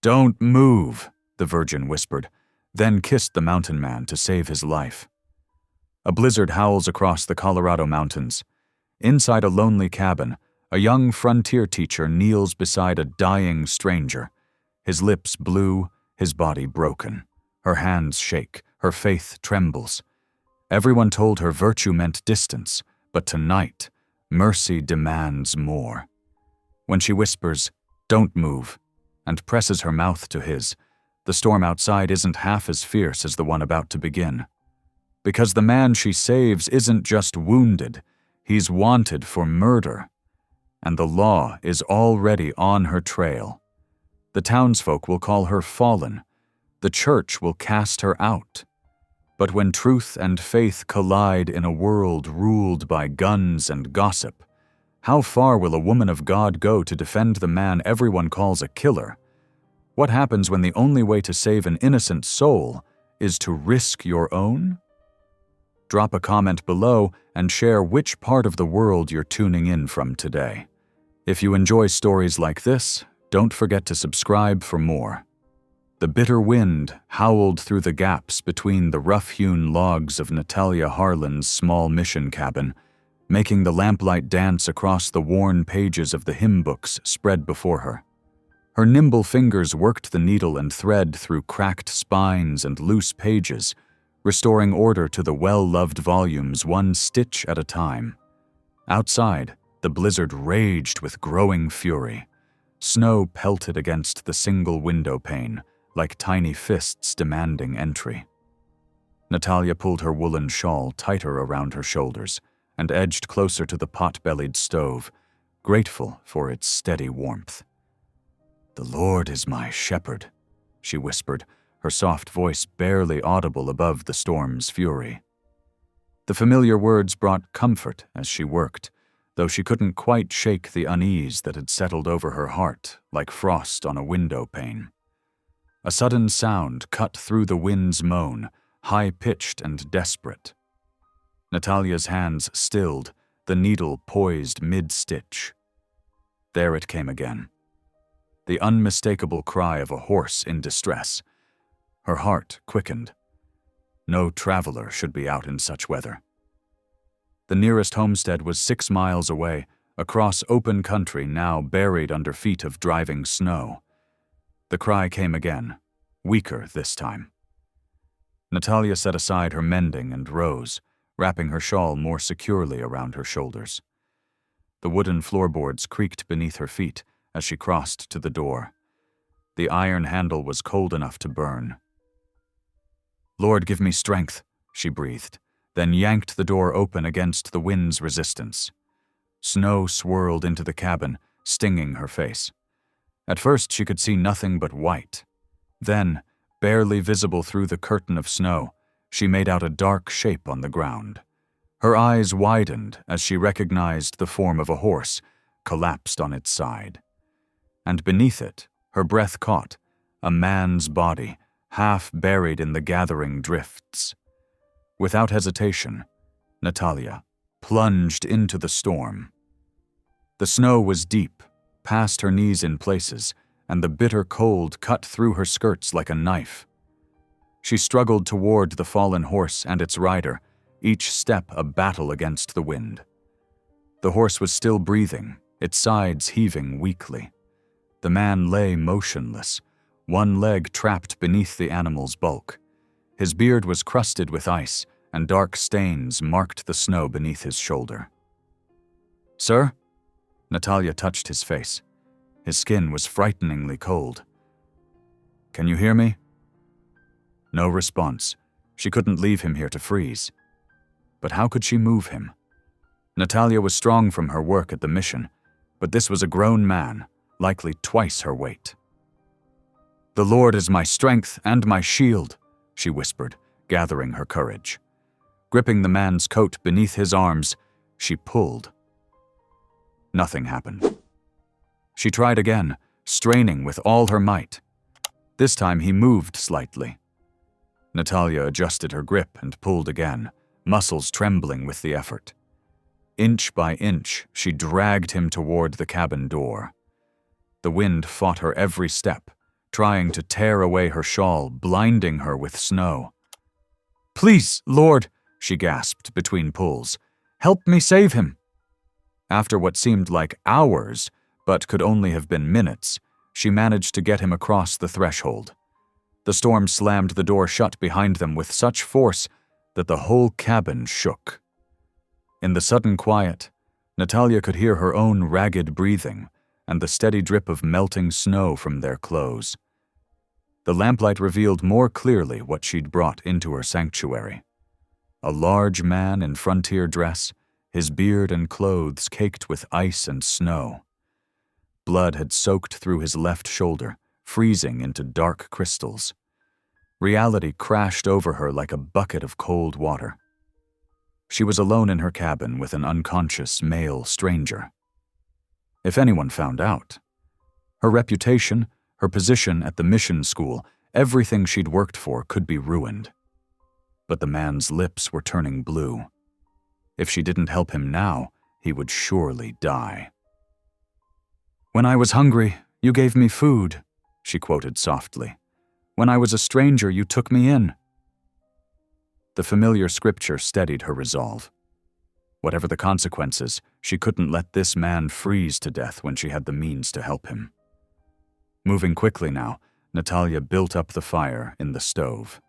"Don't move," the Virgin whispered, then kissed the mountain man to save his life. A blizzard howls across the Colorado mountains. Inside a lonely cabin, a young frontier teacher kneels beside a dying stranger. His lips blue, his body broken. Her hands shake, her faith trembles. Everyone told her virtue meant distance, but tonight, mercy demands more. When she whispers, "Don't move," and presses her mouth to his, the storm outside isn't half as fierce as the one about to begin. Because the man she saves isn't just wounded, he's wanted for murder. And the law is already on her trail. The townsfolk will call her fallen. The church will cast her out. But when truth and faith collide in a world ruled by guns and gossip, how far will a woman of God go to defend the man everyone calls a killer? What happens when the only way to save an innocent soul is to risk your own? Drop a comment below and share which part of the world you're tuning in from today. If you enjoy stories like this, don't forget to subscribe for more. The bitter wind howled through the gaps between the rough-hewn logs of Natalia Harlan's small mission cabin, making the lamplight dance across the worn pages of the hymn books spread before her. Her nimble fingers worked the needle and thread through cracked spines and loose pages, restoring order to the well-loved volumes one stitch at a time. Outside, the blizzard raged with growing fury. Snow pelted against the single window pane, like tiny fists demanding entry. Natalia pulled her woolen shawl tighter around her shoulders and edged closer to the pot-bellied stove, grateful for its steady warmth. "The Lord is my shepherd," she whispered, her soft voice barely audible above the storm's fury. The familiar words brought comfort as she worked, though she couldn't quite shake the unease that had settled over her heart like frost on a window pane. A sudden sound cut through the wind's moan, high-pitched and desperate. Natalia's hands stilled, the needle poised mid-stitch. There it came again. The unmistakable cry of a horse in distress. Her heart quickened. No traveler should be out in such weather. The nearest homestead was 6 miles away, across open country now buried under feet of driving snow. The cry came again, weaker this time. Natalia set aside her mending and rose, wrapping her shawl more securely around her shoulders. The wooden floorboards creaked beneath her feet as she crossed to the door. The iron handle was cold enough to burn. "Lord, give me strength," she breathed, then yanked the door open against the wind's resistance. Snow swirled into the cabin, stinging her face. At first she could see nothing but white. Then, barely visible through the curtain of snow, she made out a dark shape on the ground. Her eyes widened as she recognized the form of a horse, collapsed on its side. And beneath it, her breath caught, a man's body, half buried in the gathering drifts. Without hesitation, Natalia plunged into the storm. The snow was deep, past her knees in places, and the bitter cold cut through her skirts like a knife. She struggled toward the fallen horse and its rider, each step a battle against the wind. The horse was still breathing, its sides heaving weakly. The man lay motionless, one leg trapped beneath the animal's bulk. His beard was crusted with ice, and dark stains marked the snow beneath his shoulder. "Sir?" Natalia touched his face. His skin was frighteningly cold. "Can you hear me?" No response. She couldn't leave him here to freeze. But how could she move him? Natalia was strong from her work at the mission, but this was a grown man, likely twice her weight. "The Lord is my strength and my shield," she whispered, gathering her courage. Gripping the man's coat beneath his arms, she pulled. Nothing happened. She tried again, straining with all her might. This time he moved slightly. Natalia adjusted her grip and pulled again, muscles trembling with the effort. Inch by inch, she dragged him toward the cabin door. The wind fought her every step, trying to tear away her shawl, blinding her with snow. "Please, Lord," she gasped between pulls, "help me save him." After what seemed like hours, but could only have been minutes, she managed to get him across the threshold. The storm slammed the door shut behind them with such force that the whole cabin shook. In the sudden quiet, Natalia could hear her own ragged breathing and the steady drip of melting snow from their clothes. The lamplight revealed more clearly what she'd brought into her sanctuary. A large man in frontier dress, his beard and clothes caked with ice and snow. Blood had soaked through his left shoulder, freezing into dark crystals. Reality crashed over her like a bucket of cold water. She was alone in her cabin with an unconscious male stranger. If anyone found out, her reputation, her position at the mission school, everything she'd worked for could be ruined. But the man's lips were turning blue. If she didn't help him now, he would surely die. "When I was hungry, you gave me food," she quoted softly. "When I was a stranger, you took me in." The familiar scripture steadied her resolve. Whatever the consequences, she couldn't let this man freeze to death when she had the means to help him. Moving quickly now, Natalia built up the fire in the stove.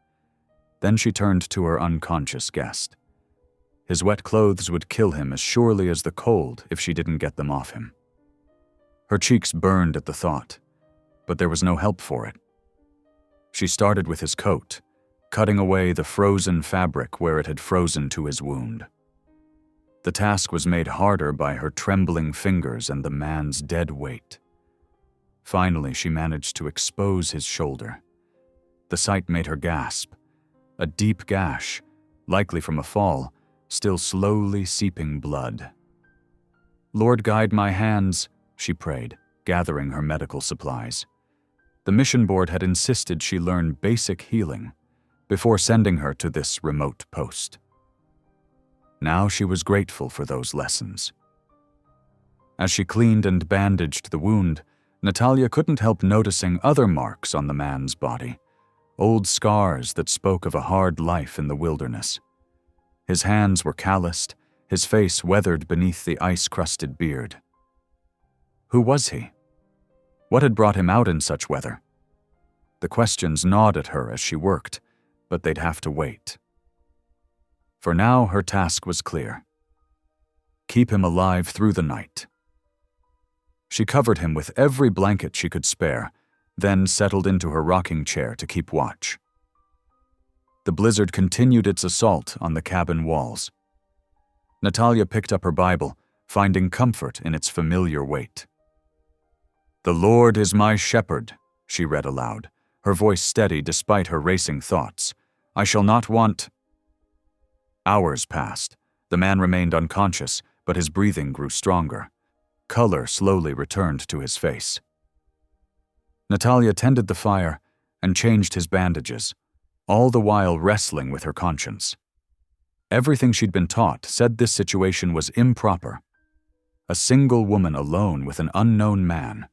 Then she turned to her unconscious guest. His wet clothes would kill him as surely as the cold if she didn't get them off him. Her cheeks burned at the thought, but there was no help for it. She started with his coat, cutting away the frozen fabric where it had frozen to his wound. The task was made harder by her trembling fingers and the man's dead weight. Finally, she managed to expose his shoulder. The sight made her gasp. A deep gash, likely from a fall, still slowly seeping blood. "Lord, guide my hands," she prayed, gathering her medical supplies. The mission board had insisted she learn basic healing before sending her to this remote post. Now she was grateful for those lessons. As she cleaned and bandaged the wound, Natalia couldn't help noticing other marks on the man's body, old scars that spoke of a hard life in the wilderness. His hands were calloused, his face weathered beneath the ice-crusted beard. Who was he? What had brought him out in such weather? The questions gnawed at her as she worked, but they'd have to wait. For now, her task was clear. Keep him alive through the night. She covered him with every blanket she could spare, then settled into her rocking chair to keep watch. The blizzard continued its assault on the cabin walls. Natalia picked up her Bible, finding comfort in its familiar weight. "The Lord is my shepherd," she read aloud, her voice steady despite her racing thoughts. "I shall not want—" Hours passed. The man remained unconscious, but his breathing grew stronger. Color slowly returned to his face. Natalia tended the fire and changed his bandages, all the while wrestling with her conscience. Everything she'd been taught said this situation was improper. A single woman alone with an unknown man.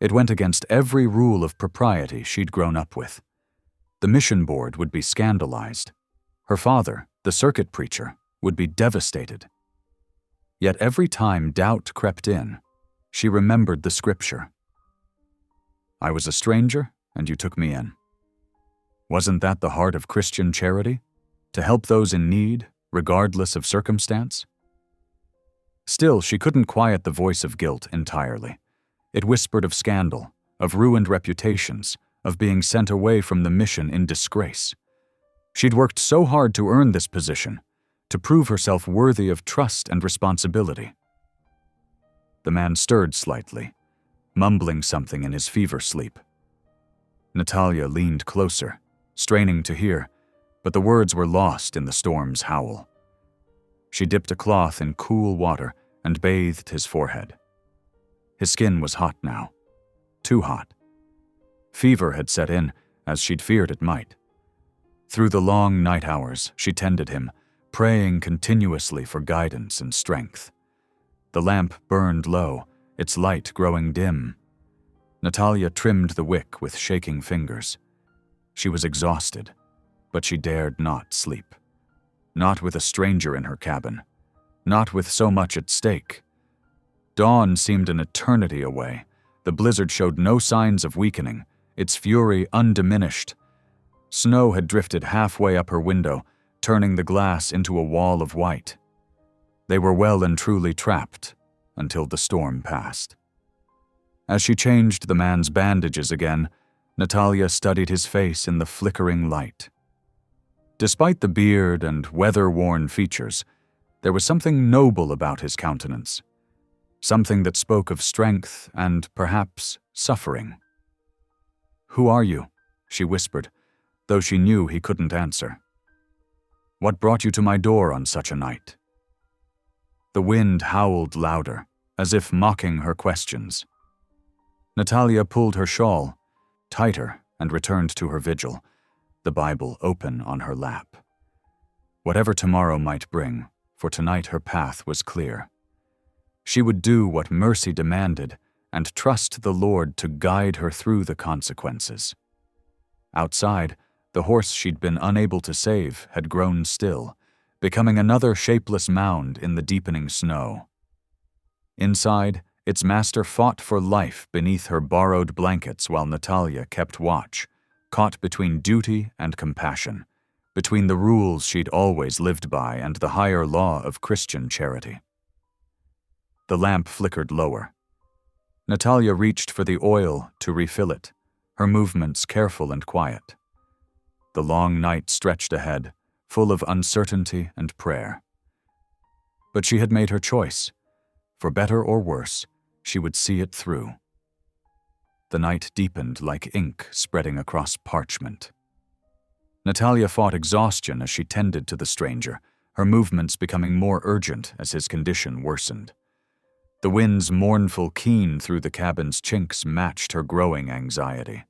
It went against every rule of propriety she'd grown up with. The mission board would be scandalized. Her father, the circuit preacher, would be devastated. Yet every time doubt crept in, she remembered the scripture. "I was a stranger, and you took me in." Wasn't that the heart of Christian charity? To help those in need, regardless of circumstance? Still, she couldn't quiet the voice of guilt entirely. It whispered of scandal, of ruined reputations, of being sent away from the mission in disgrace. She'd worked so hard to earn this position, to prove herself worthy of trust and responsibility. The man stirred slightly, mumbling something in his fever sleep. Natalia leaned closer, straining to hear, but the words were lost in the storm's howl. She dipped a cloth in cool water and bathed his forehead. His skin was hot now, too hot. Fever had set in, as she'd feared it might. Through the long night hours, she tended him, praying continuously for guidance and strength. The lamp burned low, its light growing dim. Natalia trimmed the wick with shaking fingers. She was exhausted, but she dared not sleep. Not with a stranger in her cabin. Not with so much at stake. Dawn seemed an eternity away. The blizzard showed no signs of weakening, its fury undiminished. Snow had drifted halfway up her window, turning the glass into a wall of white. They were well and truly trapped until the storm passed. As she changed the man's bandages again, Natalia studied his face in the flickering light. Despite the beard and weather-worn features, there was something noble about his countenance, something that spoke of strength and, perhaps, suffering. "Who are you?" she whispered, though she knew he couldn't answer. "What brought you to my door on such a night?" The wind howled louder, as if mocking her questions. Natalia pulled her shawl tighter and returned to her vigil, the Bible open on her lap. Whatever tomorrow might bring, for tonight her path was clear. She would do what mercy demanded and trust the Lord to guide her through the consequences. Outside, the horse she'd been unable to save had grown still, becoming another shapeless mound in the deepening snow. Inside, its master fought for life beneath her borrowed blankets while Natalia kept watch, caught between duty and compassion, between the rules she'd always lived by and the higher law of Christian charity. The lamp flickered lower. Natalia reached for the oil to refill it, her movements careful and quiet. The long night stretched ahead, full of uncertainty and prayer. But she had made her choice. For better or worse, she would see it through. The night deepened like ink spreading across parchment. Natalia fought exhaustion as she tended to the stranger, her movements becoming more urgent as his condition worsened. The wind's mournful keen through the cabin's chinks matched her growing anxiety.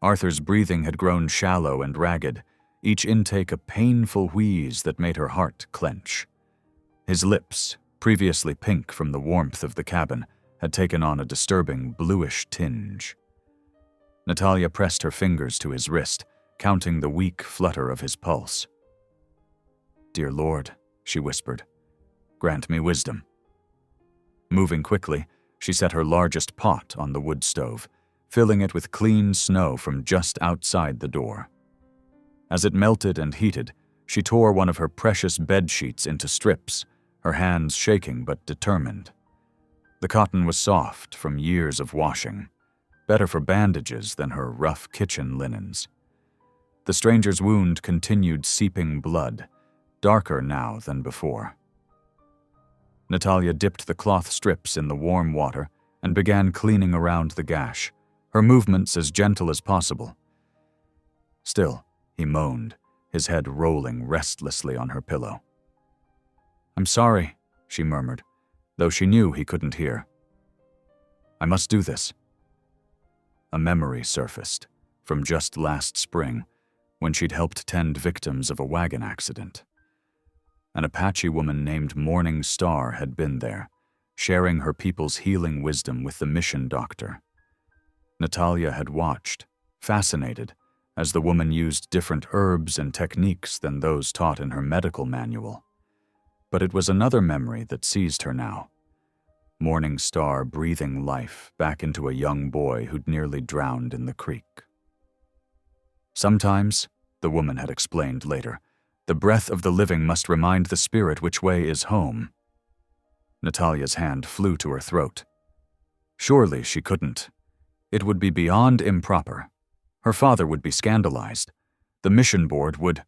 Arthur's breathing had grown shallow and ragged, each intake a painful wheeze that made her heart clench. His lips, previously pink from the warmth of the cabin, had taken on a disturbing bluish tinge. Natalia pressed her fingers to his wrist, counting the weak flutter of his pulse. "Dear Lord," she whispered, "grant me wisdom." Moving quickly, she set her largest pot on the wood stove, filling it with clean snow from just outside the door. As it melted and heated, she tore one of her precious bed sheets into strips, her hands shaking but determined. The cotton was soft from years of washing, better for bandages than her rough kitchen linens. The stranger's wound continued seeping blood, darker now than before. Natalia dipped the cloth strips in the warm water and began cleaning around the gash, her movements as gentle as possible. Still, he moaned, his head rolling restlessly on her pillow. "I'm sorry," she murmured, though she knew he couldn't hear. "I must do this." A memory surfaced, from just last spring, when she'd helped tend victims of a wagon accident. An Apache woman named Morning Star had been there, sharing her people's healing wisdom with the mission doctor. Natalia had watched, fascinated, as the woman used different herbs and techniques than those taught in her medical manual. But it was another memory that seized her now. Morning Star breathing life back into a young boy who'd nearly drowned in the creek. Sometimes, the woman had explained later, the breath of the living must remind the spirit which way is home. Natalia's hand flew to her throat. Surely she couldn't. It would be beyond improper. Her father would be scandalized. The mission board would...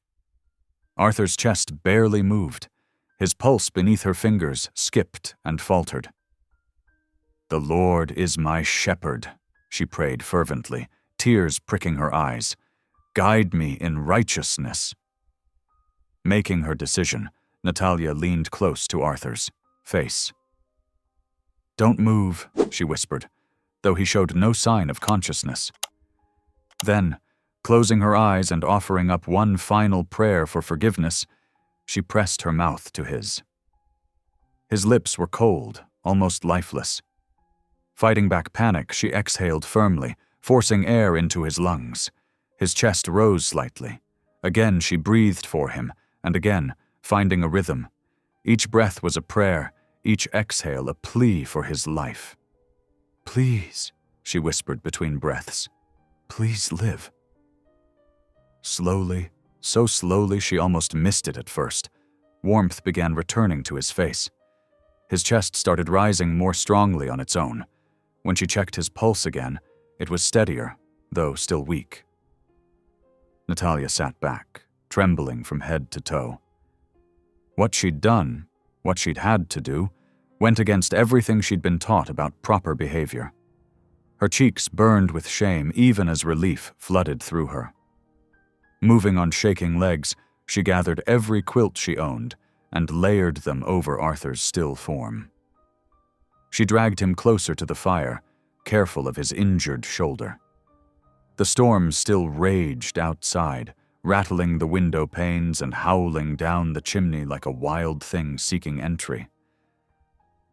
Arthur's chest barely moved. His pulse beneath her fingers skipped and faltered. "The Lord is my shepherd," she prayed fervently, tears pricking her eyes. "Guide me in righteousness." Making her decision, Natalia leaned close to Arthur's face. "Don't move," she whispered, though he showed no sign of consciousness. Then, closing her eyes and offering up one final prayer for forgiveness, she pressed her mouth to his. His lips were cold, almost lifeless. Fighting back panic, she exhaled firmly, forcing air into his lungs. His chest rose slightly. Again she breathed for him, and again, finding a rhythm. Each breath was a prayer, each exhale a plea for his life. "Please," she whispered between breaths. "Please live." Slowly, so slowly she almost missed it at first, warmth began returning to his face. His chest started rising more strongly on its own. When she checked his pulse again, it was steadier, though still weak. Natalia sat back, trembling from head to toe. What she'd done, what she'd had to do, went against everything she'd been taught about proper behavior. Her cheeks burned with shame even as relief flooded through her. Moving on shaking legs, she gathered every quilt she owned and layered them over Arthur's still form. She dragged him closer to the fire, careful of his injured shoulder. The storm still raged outside, rattling the window panes and howling down the chimney like a wild thing seeking entry.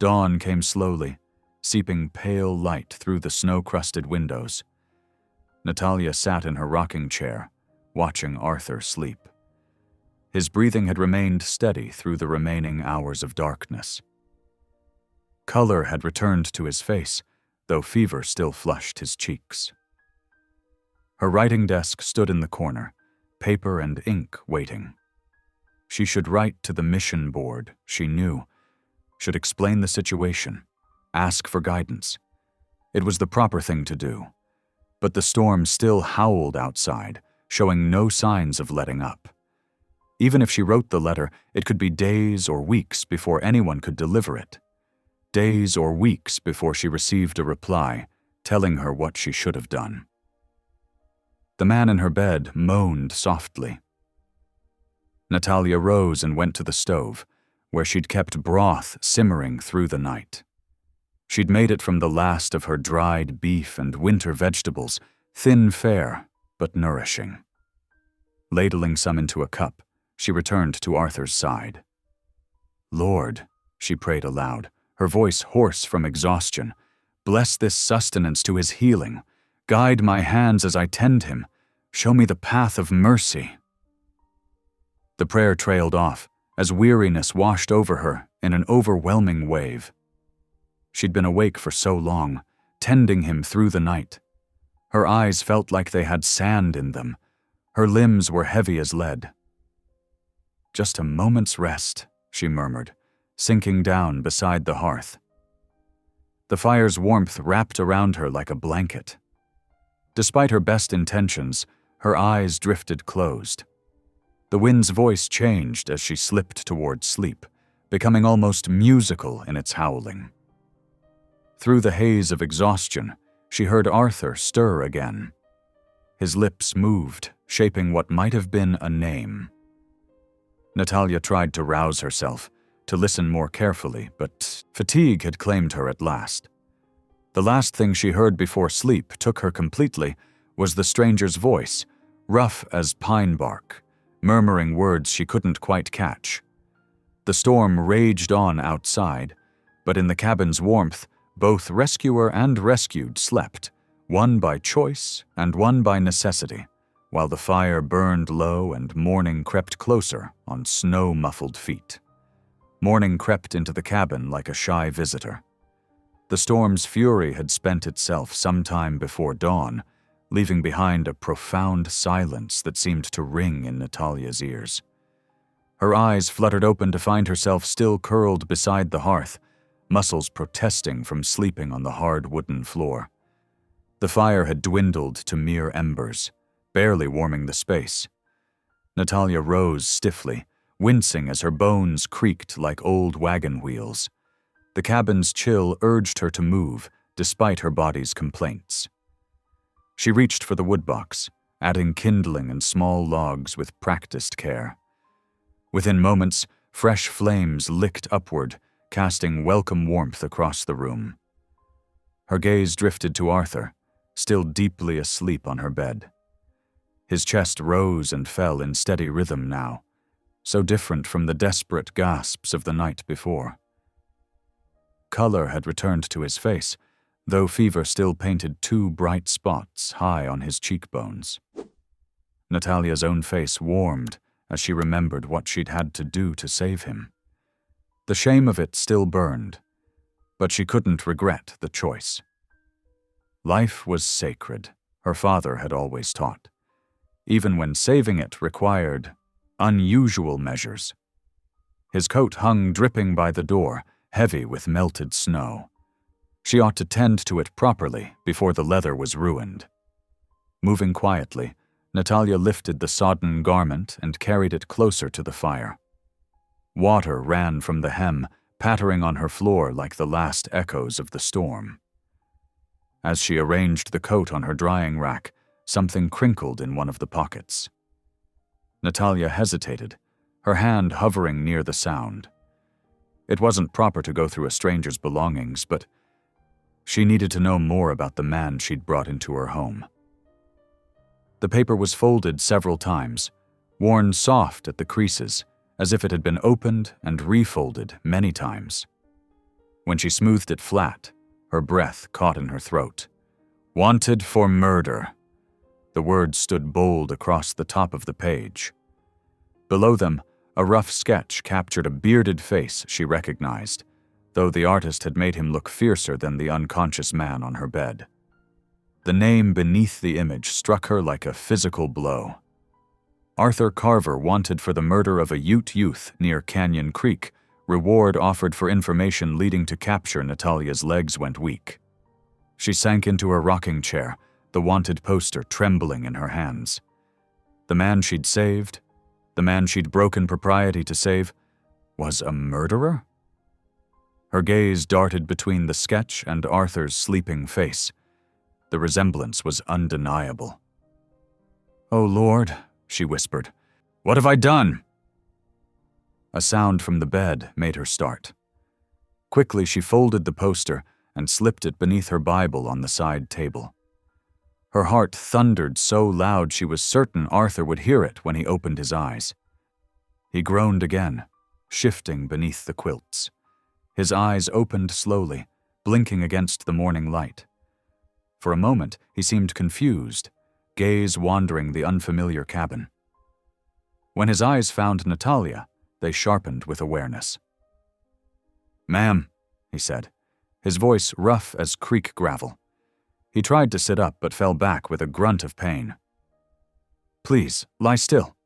Dawn came slowly, seeping pale light through the snow-crusted windows. Natalia sat in her rocking chair, watching Arthur sleep. His breathing had remained steady through the remaining hours of darkness. Color had returned to his face, though fever still flushed his cheeks. Her writing desk stood in the corner, paper and ink waiting. She should write to the mission board, she knew, should explain the situation, ask for guidance. It was the proper thing to do. But the storm still howled outside, showing no signs of letting up. Even if she wrote the letter, it could be days or weeks before anyone could deliver it. Days or weeks before she received a reply, telling her what she should have done. The man in her bed moaned softly. Natalia rose and went to the stove, where she'd kept broth simmering through the night. She'd made it from the last of her dried beef and winter vegetables, thin fare, but nourishing. Ladling some into a cup, she returned to Arthur's side. "Lord," she prayed aloud, her voice hoarse from exhaustion, "bless this sustenance to his healing. Guide my hands as I tend him. Show me the path of mercy." The prayer trailed off as weariness washed over her in an overwhelming wave. She'd been awake for so long, tending him through the night. Her eyes felt like they had sand in them. Her limbs were heavy as lead. "Just a moment's rest," she murmured, sinking down beside the hearth. The fire's warmth wrapped around her like a blanket. Despite her best intentions, her eyes drifted closed. The wind's voice changed as she slipped toward sleep, becoming almost musical in its howling. Through the haze of exhaustion, she heard Arthur stir again. His lips moved, shaping what might have been a name. Natalia tried to rouse herself, to listen more carefully, but fatigue had claimed her at last. The last thing she heard before sleep took her completely was the stranger's voice, rough as pine bark, murmuring words she couldn't quite catch. The storm raged on outside, but in the cabin's warmth, both rescuer and rescued slept, one by choice and one by necessity, while the fire burned low and morning crept closer on snow-muffled feet. Morning crept into the cabin like a shy visitor. The storm's fury had spent itself some time before dawn, leaving behind a profound silence that seemed to ring in Natalia's ears. Her eyes fluttered open to find herself still curled beside the hearth, muscles protesting from sleeping on the hard wooden floor. The fire had dwindled to mere embers, barely warming the space. Natalia rose stiffly, wincing as her bones creaked like old wagon wheels. The cabin's chill urged her to move, despite her body's complaints. She reached for the woodbox, adding kindling and small logs with practiced care. Within moments, fresh flames licked upward, casting welcome warmth across the room. Her gaze drifted to Arthur, still deeply asleep on her bed. His chest rose and fell in steady rhythm now, so different from the desperate gasps of the night before. Color had returned to his face, though fever still painted two bright spots high on his cheekbones. Natalia's own face warmed as she remembered what she'd had to do to save him. The shame of it still burned, but she couldn't regret the choice. Life was sacred, her father had always taught, even when saving it required unusual measures. His coat hung dripping by the door, heavy with melted snow. She ought to tend to it properly before the leather was ruined. Moving quietly, Natalia lifted the sodden garment and carried it closer to the fire. Water ran from the hem, pattering on her floor like the last echoes of the storm. As she arranged the coat on her drying rack, something crinkled in one of the pockets. Natalia hesitated, her hand hovering near the sound. It wasn't proper to go through a stranger's belongings, but she needed to know more about the man she'd brought into her home. The paper was folded several times, worn soft at the creases, as if it had been opened and refolded many times. When she smoothed it flat, her breath caught in her throat. "Wanted for murder." The words stood bold across the top of the page. Below them, a rough sketch captured a bearded face she recognized, though the artist had made him look fiercer than the unconscious man on her bed. The name beneath the image struck her like a physical blow. Arthur Carver wanted for the murder of a Ute youth near Canyon Creek. Reward offered for information leading to capture. Natalia's legs went weak. She sank into her rocking chair, the wanted poster trembling in her hands. The man she'd saved, the man she'd broken propriety to save, was a murderer? Her gaze darted between the sketch and Arthur's sleeping face. The resemblance was undeniable. "Oh, Lord," she whispered, "what have I done?" A sound from the bed made her start. Quickly, she folded the poster and slipped it beneath her Bible on the side table. Her heart thundered so loud she was certain Arthur would hear it when he opened his eyes. He groaned again, shifting beneath the quilts. His eyes opened slowly, blinking against the morning light. For a moment, he seemed confused, gaze wandering the unfamiliar cabin. When his eyes found Natalia, they sharpened with awareness. "Ma'am," he said, his voice rough as creek gravel. He tried to sit up but fell back with a grunt of pain. "Please, lie still,"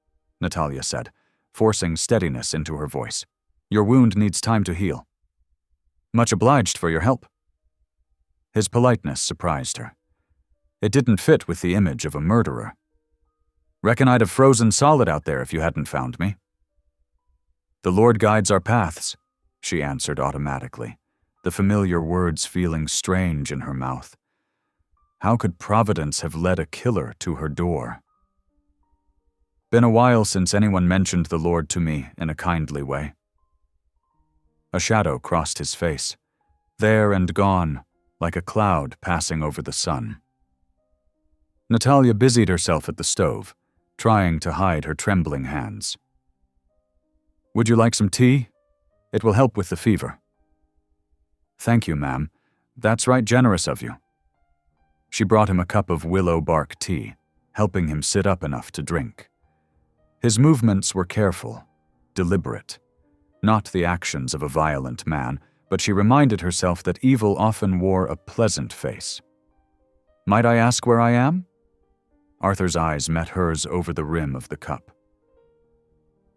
Natalia said, forcing steadiness into her voice. "Your wound needs time to heal." "Much obliged for your help." His politeness surprised her. It didn't fit with the image of a murderer. "Reckon I'd have frozen solid out there if you hadn't found me." "The Lord guides our paths," she answered automatically, the familiar words feeling strange in her mouth. How could Providence have led a killer to her door? "Been a while since anyone mentioned the Lord to me in a kindly way." A shadow crossed his face, there and gone, like a cloud passing over the sun. Natalia busied herself at the stove, trying to hide her trembling hands. "Would you like some tea? It will help with the fever." "Thank you, ma'am. That's right generous of you." She brought him a cup of willow bark tea, helping him sit up enough to drink. His movements were careful, deliberate, not the actions of a violent man, but she reminded herself that evil often wore a pleasant face. "Might I ask where I am?" Arthur's eyes met hers over the rim of the cup.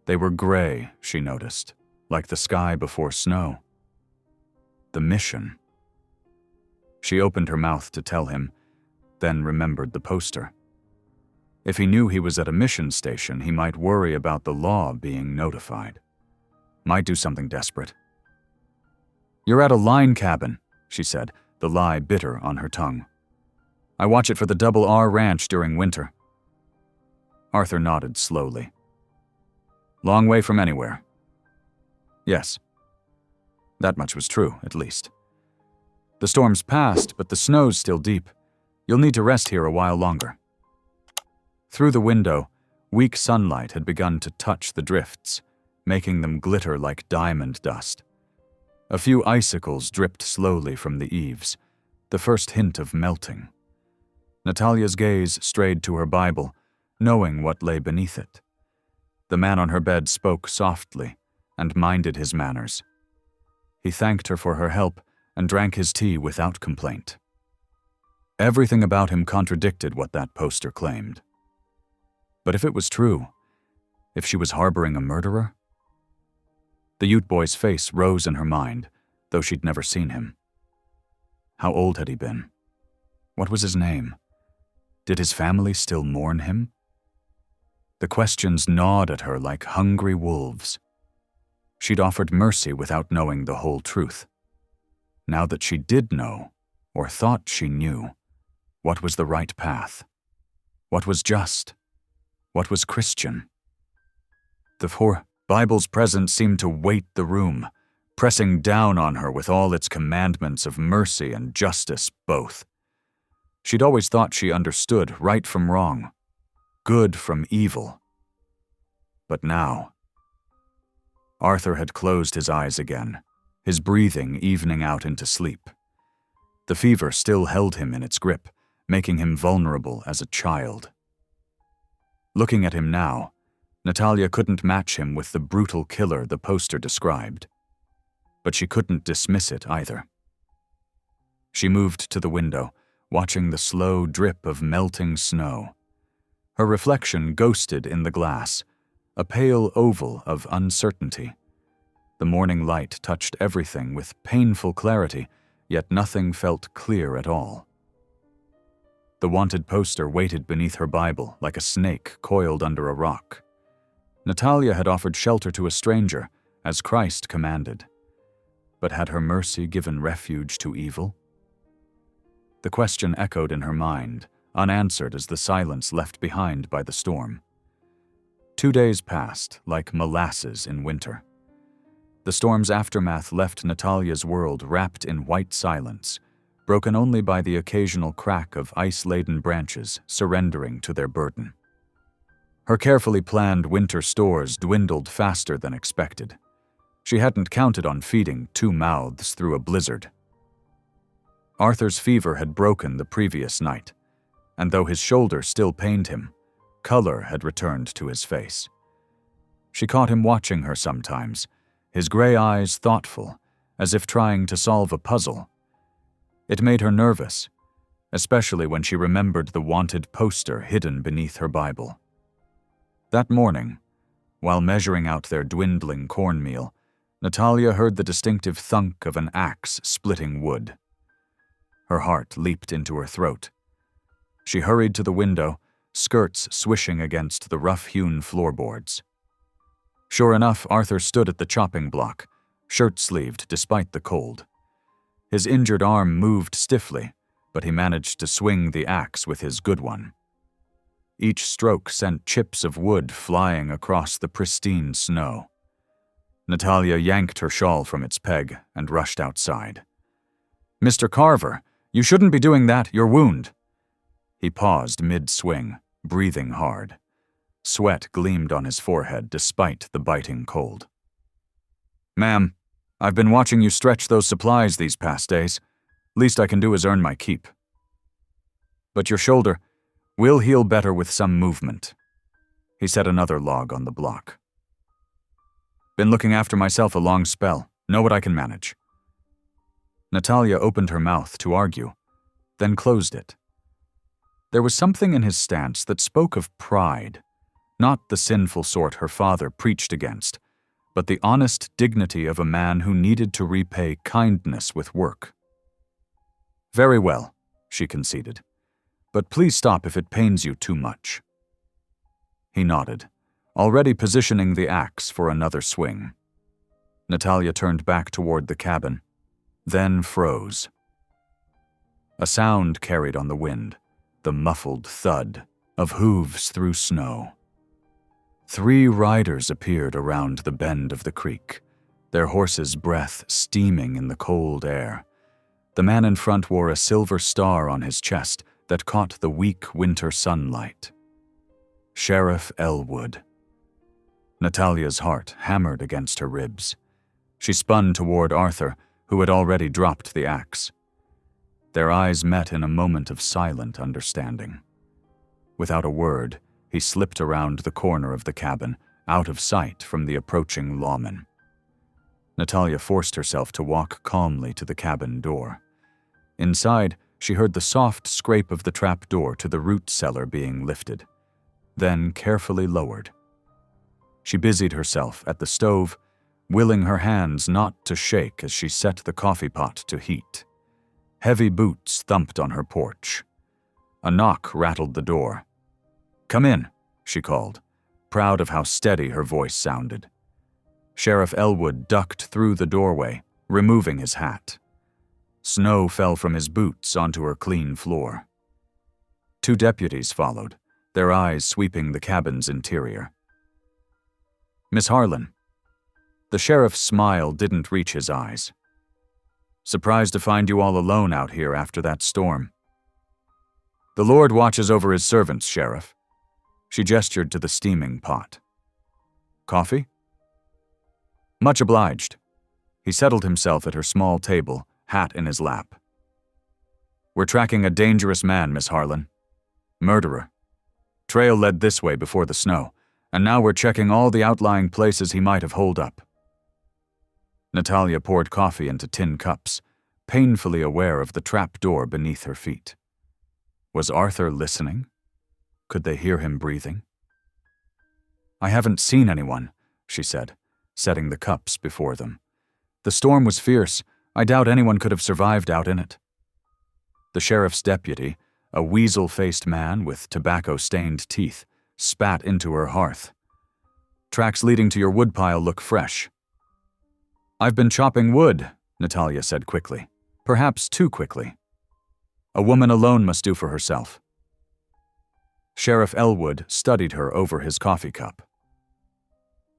They were gray, she noticed, like the sky before snow. The mission. She opened her mouth to tell him, then remembered the poster. If he knew he was at a mission station, he might worry about the law being notified. Might do something desperate. "You're at a line cabin," she said, the lie bitter on her tongue. "I watch it for the Double R Ranch during winter." Arthur nodded slowly. "Long way from anywhere." "Yes." That much was true, at least. "The storm's passed, but the snow's still deep. You'll need to rest here a while longer." Through the window, weak sunlight had begun to touch the drifts, making them glitter like diamond dust. A few icicles dripped slowly from the eaves, the first hint of melting. Natalia's gaze strayed to her Bible, knowing what lay beneath it. The man on her bed spoke softly and minded his manners. He thanked her for her help and drank his tea without complaint. Everything about him contradicted what that poster claimed. But if it was true, if she was harboring a murderer? The Ute boy's face rose in her mind, though she'd never seen him. How old had he been? What was his name? Did his family still mourn him? The questions gnawed at her like hungry wolves. She'd offered mercy without knowing the whole truth. Now that she did know, or thought she knew, what was the right path? What was just? What was Christian? The four Bible's presence seemed to weight the room, pressing down on her with all its commandments of mercy and justice both. She'd always thought she understood right from wrong, good from evil. But now, Arthur had closed his eyes again, his breathing evening out into sleep. The fever still held him in its grip, making him vulnerable as a child. Looking at him now, Natalia couldn't match him with the brutal killer the poster described. But she couldn't dismiss it either. She moved to the window, watching the slow drip of melting snow. Her reflection ghosted in the glass, a pale oval of uncertainty. The morning light touched everything with painful clarity, yet nothing felt clear at all. The wanted poster waited beneath her Bible like a snake coiled under a rock. Natalia had offered shelter to a stranger, as Christ commanded. But had her mercy given refuge to evil? The question echoed in her mind, unanswered as the silence left behind by the storm. 2 days passed, like molasses in winter. The storm's aftermath left Natalia's world wrapped in white silence, broken only by the occasional crack of ice-laden branches surrendering to their burden. Her carefully planned winter stores dwindled faster than expected. She hadn't counted on feeding 2 mouths through a blizzard. Arthur's fever had broken the previous night, and though his shoulder still pained him, color had returned to his face. She caught him watching her sometimes, his gray eyes thoughtful, as if trying to solve a puzzle. It made her nervous, especially when she remembered the wanted poster hidden beneath her Bible. That morning, while measuring out their dwindling cornmeal, Natalia heard the distinctive thunk of an axe splitting wood. Her heart leaped into her throat. She hurried to the window, skirts swishing against the rough-hewn floorboards. Sure enough, Arthur stood at the chopping block, shirt-sleeved despite the cold. His injured arm moved stiffly, but he managed to swing the axe with his good one. Each stroke sent chips of wood flying across the pristine snow. Natalia yanked her shawl from its peg and rushed outside. "Mr. Carver, you shouldn't be doing that, your wound." He paused mid-swing, breathing hard. Sweat gleamed on his forehead despite the biting cold. "Ma'am, I've been watching you stretch those supplies these past days. Least I can do is earn my keep. But your shoulder will heal better with some movement." He set another log on the block. "Been looking after myself a long spell. Know what I can manage." Natalia opened her mouth to argue, then closed it. There was something in his stance that spoke of pride, not the sinful sort her father preached against, but the honest dignity of a man who needed to repay kindness with work. "Very well," she conceded, "but please stop if it pains you too much." He nodded, already positioning the axe for another swing. Natalia turned back toward the cabin, then froze. A sound carried on the wind, the muffled thud of hooves through snow. 3 riders appeared around the bend of the creek, their horses' breath steaming in the cold air. The man in front wore a silver star on his chest that caught the weak winter sunlight. Sheriff Elwood. Natalia's heart hammered against her ribs. She spun toward Arthur, who had already dropped the axe. Their eyes met in a moment of silent understanding. Without a word, he slipped around the corner of the cabin, out of sight from the approaching lawman. Natalia forced herself to walk calmly to the cabin door. Inside, she heard the soft scrape of the trap door to the root cellar being lifted, then carefully lowered. She busied herself at the stove, willing her hands not to shake as she set the coffee pot to heat. Heavy boots thumped on her porch. A knock rattled the door. "Come in," she called, proud of how steady her voice sounded. Sheriff Elwood ducked through the doorway, removing his hat. Snow fell from his boots onto her clean floor. 2 deputies followed, their eyes sweeping the cabin's interior. "Miss Harlan." The sheriff's smile didn't reach his eyes. "Surprised to find you all alone out here after that storm." "The Lord watches over his servants, Sheriff." She gestured to the steaming pot. "Coffee?" "Much obliged." He settled himself at her small table, hat in his lap. "We're tracking a dangerous man, Miss Harlan. Murderer. Trail led this way before the snow, and now we're checking all the outlying places he might have holed up." Natalia poured coffee into tin cups, painfully aware of the trap door beneath her feet. Was Arthur listening? Could they hear him breathing? "I haven't seen anyone," she said, setting the cups before them. "The storm was fierce. I doubt anyone could have survived out in it." The sheriff's deputy, a weasel-faced man with tobacco-stained teeth, spat into her hearth. "Tracks leading to your woodpile look fresh." "I've been chopping wood," Natalia said quickly, perhaps too quickly. "A woman alone must do for herself." Sheriff Elwood studied her over his coffee cup.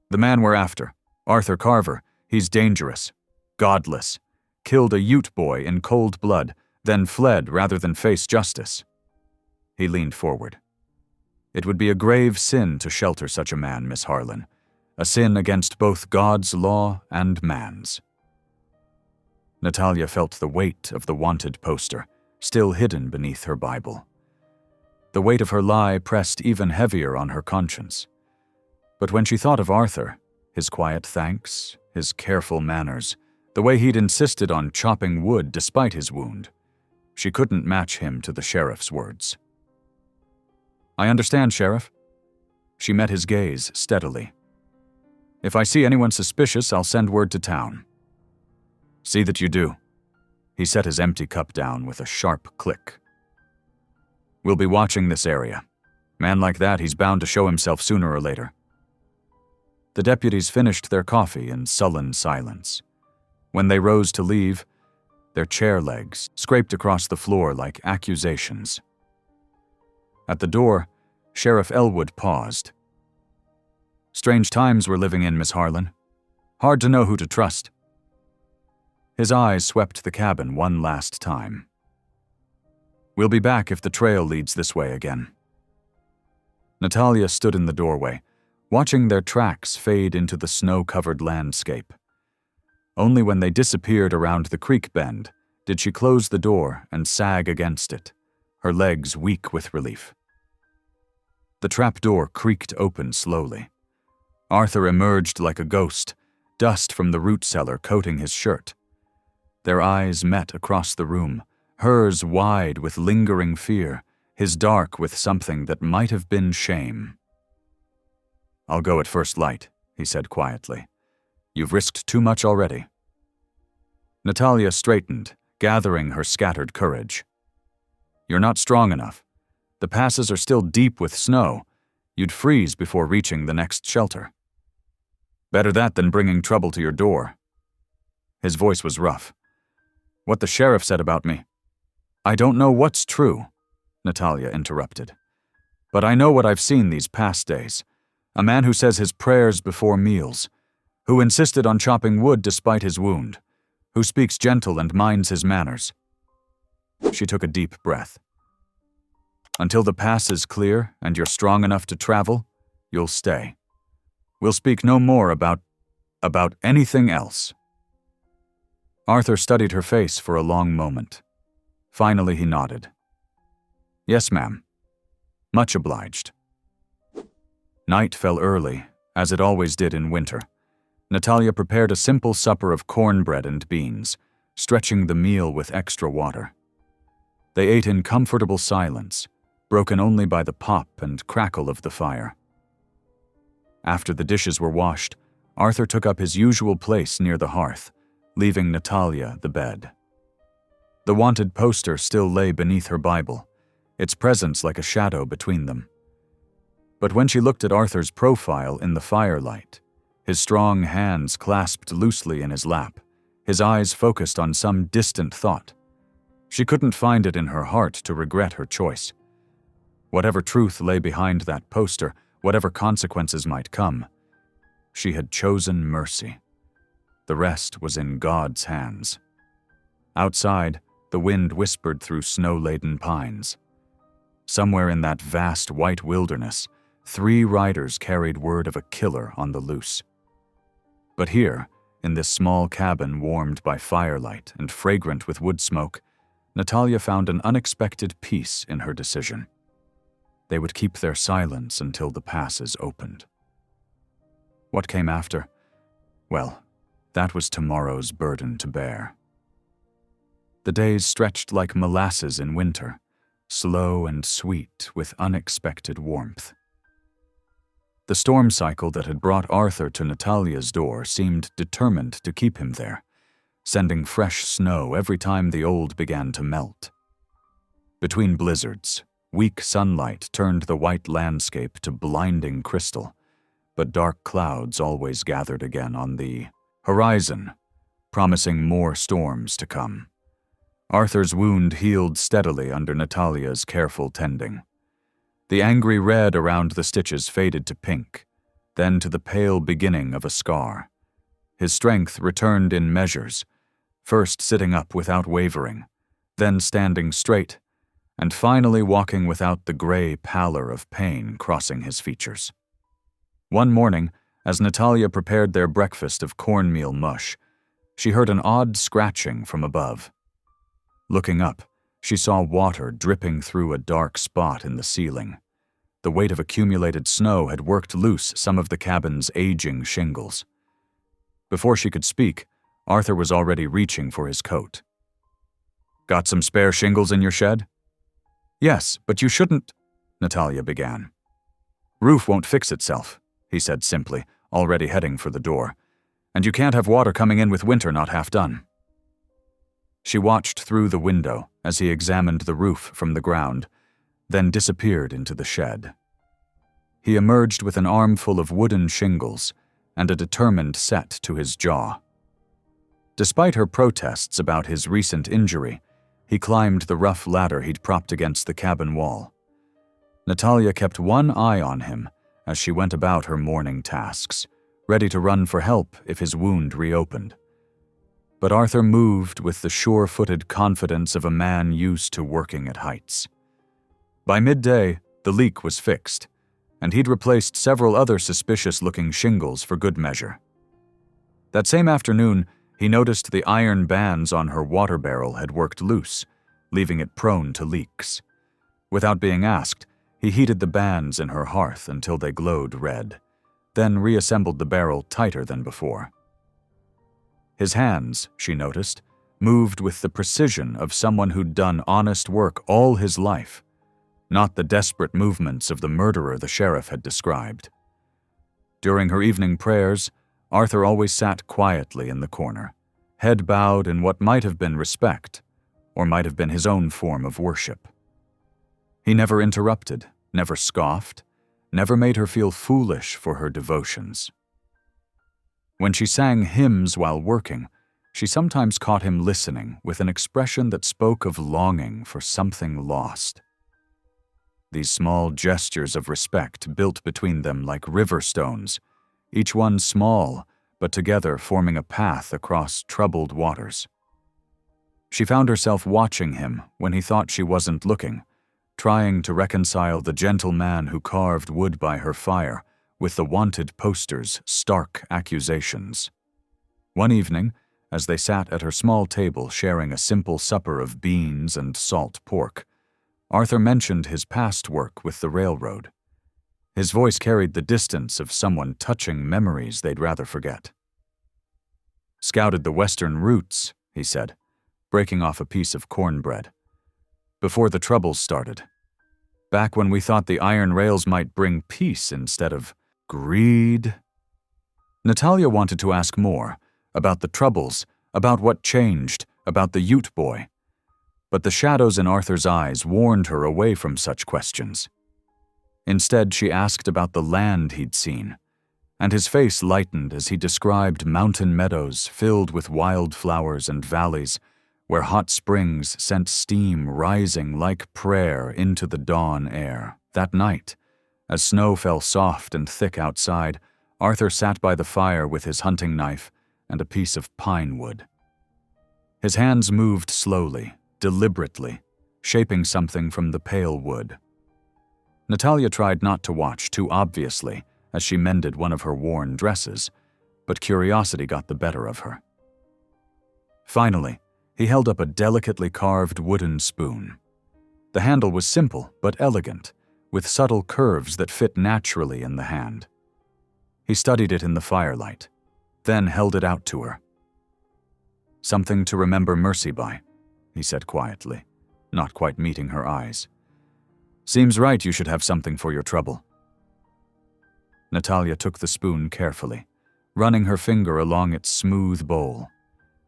"The man we're after, Arthur Carver, he's dangerous, godless, killed a Ute boy in cold blood, then fled rather than face justice." He leaned forward. "It would be a grave sin to shelter such a man, Miss Harlan, a sin against both God's law and man's." Natalia felt the weight of the wanted poster, still hidden beneath her Bible. The weight of her lie pressed even heavier on her conscience. But when she thought of Arthur, his quiet thanks, his careful manners, the way he'd insisted on chopping wood despite his wound, she couldn't match him to the sheriff's words. "I understand, Sheriff." She met his gaze steadily. "If I see anyone suspicious, I'll send word to town." "See that you do." He set his empty cup down with a sharp click. "We'll be watching this area. Man like that, he's bound to show himself sooner or later." The deputies finished their coffee in sullen silence. When they rose to leave, their chair legs scraped across the floor like accusations. At the door, Sheriff Elwood paused. "Strange times we're living in, Miss Harlan. Hard to know who to trust." His eyes swept the cabin one last time. "We'll be back if the trail leads this way again." Natalia stood in the doorway, watching their tracks fade into the snow-covered landscape. Only when they disappeared around the creek bend did she close the door and sag against it, her legs weak with relief. The trap door creaked open slowly. Arthur emerged like a ghost, dust from the root cellar coating his shirt. Their eyes met across the room, hers wide with lingering fear, his dark with something that might have been shame. "I'll go at first light," he said quietly. "You've risked too much already." Natalia straightened, gathering her scattered courage. "You're not strong enough. The passes are still deep with snow. You'd freeze before reaching the next shelter. Better that than bringing trouble to your door." His voice was rough. "What the sheriff said about me." "I don't know what's true," Natalia interrupted. "But I know what I've seen these past days. A man who says his prayers before meals, who insisted on chopping wood despite his wound, who speaks gentle and minds his manners." She took a deep breath. "Until the pass is clear and you're strong enough to travel, you'll stay. We'll speak no more about anything else." Arthur studied her face for a long moment. Finally he nodded. "Yes, ma'am. Much obliged." Night fell early, as it always did in winter. Natalia prepared a simple supper of cornbread and beans, stretching the meal with extra water. They ate in comfortable silence, broken only by the pop and crackle of the fire. After the dishes were washed, Arthur took up his usual place near the hearth, leaving Natalia the bed. The wanted poster still lay beneath her Bible, its presence like a shadow between them. But when she looked at Arthur's profile in the firelight, his strong hands clasped loosely in his lap, his eyes focused on some distant thought, she couldn't find it in her heart to regret her choice. Whatever truth lay behind that poster, whatever consequences might come, she had chosen mercy. The rest was in God's hands. Outside, the wind whispered through snow-laden pines. Somewhere in that vast white wilderness, 3 riders carried word of a killer on the loose. But here, in this small cabin warmed by firelight and fragrant with wood smoke, Natalia found an unexpected peace in her decision. They would keep their silence until the passes opened. What came after? Well, that was tomorrow's burden to bear. The days stretched like molasses in winter, slow and sweet with unexpected warmth. The storm cycle that had brought Arthur to Natalia's door seemed determined to keep him there, sending fresh snow every time the old began to melt. Between blizzards, weak sunlight turned the white landscape to blinding crystal, but dark clouds always gathered again on the horizon, promising more storms to come. Arthur's wound healed steadily under Natalia's careful tending. The angry red around the stitches faded to pink, then to the pale beginning of a scar. His strength returned in measures, first sitting up without wavering, then standing straight, and finally walking without the gray pallor of pain crossing his features. One morning, as Natalia prepared their breakfast of cornmeal mush, she heard an odd scratching from above. Looking up, she saw water dripping through a dark spot in the ceiling. The weight of accumulated snow had worked loose some of the cabin's aging shingles. Before she could speak, Arthur was already reaching for his coat. "Got some spare shingles in your shed?" "Yes, but you shouldn't," Natalia began. "Roof won't fix itself," he said simply, already heading for the door. "And you can't have water coming in with winter not half done." She watched through the window as he examined the roof from the ground, then disappeared into the shed. He emerged with an armful of wooden shingles and a determined set to his jaw. Despite her protests about his recent injury, he climbed the rough ladder he'd propped against the cabin wall. Natalia kept one eye on him as she went about her morning tasks, ready to run for help if his wound reopened. But Arthur moved with the sure-footed confidence of a man used to working at heights. By midday, the leak was fixed, and he'd replaced several other suspicious-looking shingles for good measure. That same afternoon, he noticed the iron bands on her water barrel had worked loose, leaving it prone to leaks. Without being asked, he heated the bands in her hearth until they glowed red, then reassembled the barrel tighter than before. His hands, she noticed, moved with the precision of someone who'd done honest work all his life, not the desperate movements of the murderer the sheriff had described. During her evening prayers, Arthur always sat quietly in the corner, head bowed in what might have been respect, or might have been his own form of worship. He never interrupted, never scoffed, never made her feel foolish for her devotions. When she sang hymns while working, she sometimes caught him listening with an expression that spoke of longing for something lost. These small gestures of respect built between them like river stones, each one small, but together forming a path across troubled waters. She found herself watching him when he thought she wasn't looking, trying to reconcile the gentle man who carved wood by her fire with the wanted poster's stark accusations. One evening, as they sat at her small table sharing a simple supper of beans and salt pork, Arthur mentioned his past work with the railroad. His voice carried the distance of someone touching memories they'd rather forget. "Scouted the western routes," he said, breaking off a piece of cornbread. "Before the troubles started. Back when we thought the iron rails might bring peace instead of greed." Natalia wanted to ask more, about the troubles, about what changed, about the Ute boy. But the shadows in Arthur's eyes warned her away from such questions. Instead, she asked about the land he'd seen, and his face lightened as he described mountain meadows filled with wild flowers and valleys where hot springs sent steam rising like prayer into the dawn air. That night, as snow fell soft and thick outside, Arthur sat by the fire with his hunting knife and a piece of pine wood. His hands moved slowly, deliberately, shaping something from the pale wood. Natalia tried not to watch too obviously as she mended one of her worn dresses, but curiosity got the better of her. Finally, he held up a delicately carved wooden spoon. The handle was simple but elegant, with subtle curves that fit naturally in the hand. He studied it in the firelight, then held it out to her. "Something to remember mercy by," he said quietly, not quite meeting her eyes. "Seems right you should have something for your trouble." Natalia took the spoon carefully, running her finger along its smooth bowl.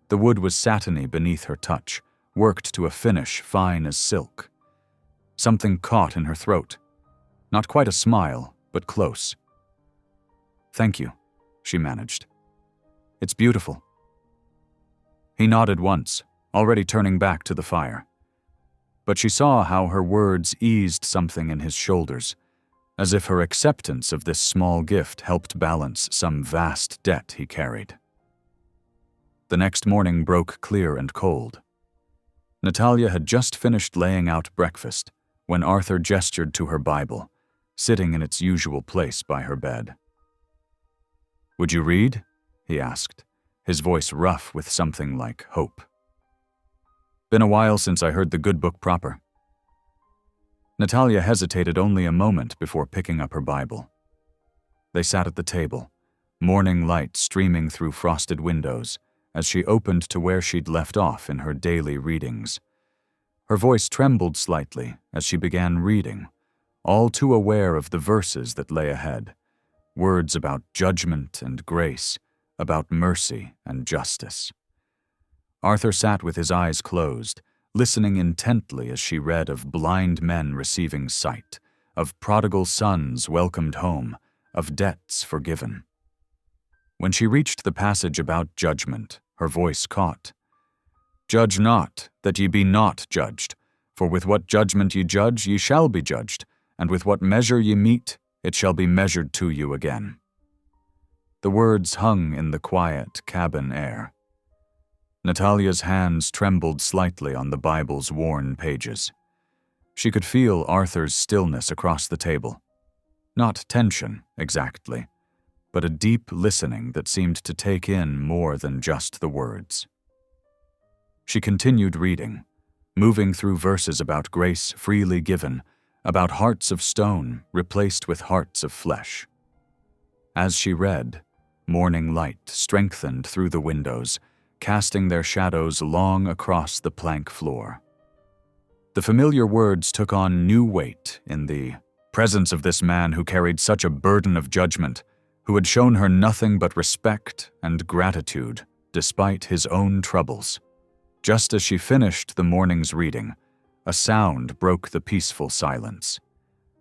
The wood was satiny beneath her touch, worked to a finish fine as silk. Something caught in her throat. Not quite a smile, but close. "Thank you," she managed. "It's beautiful." He nodded once, already turning back to the fire. But she saw how her words eased something in his shoulders, as if her acceptance of this small gift helped balance some vast debt he carried. The next morning broke clear and cold. Natalia had just finished laying out breakfast when Arthur gestured to her Bible, sitting in its usual place by her bed. "Would you read?" he asked, his voice rough with something like hope. "Been a while since I heard the good book proper." Natalia hesitated only a moment before picking up her Bible. They sat at the table, morning light streaming through frosted windows, as she opened to where she'd left off in her daily readings. Her voice trembled slightly as she began reading, all too aware of the verses that lay ahead, words about judgment and grace, about mercy and justice. Arthur sat with his eyes closed, listening intently as she read of blind men receiving sight, of prodigal sons welcomed home, of debts forgiven. When she reached the passage about judgment, her voice caught. "Judge not, that ye be not judged, for with what judgment ye judge, ye shall be judged, and with what measure ye mete, it shall be measured to you again." The words hung in the quiet cabin air. Natalia's hands trembled slightly on the Bible's worn pages. She could feel Arthur's stillness across the table. Not tension, exactly, but a deep listening that seemed to take in more than just the words. She continued reading, moving through verses about grace freely given, about hearts of stone replaced with hearts of flesh. As she read, morning light strengthened through the windows, casting their shadows long across the plank floor. The familiar words took on new weight in the presence of this man who carried such a burden of judgment, who had shown her nothing but respect and gratitude despite his own troubles. Just as she finished the morning's reading, a sound broke the peaceful silence,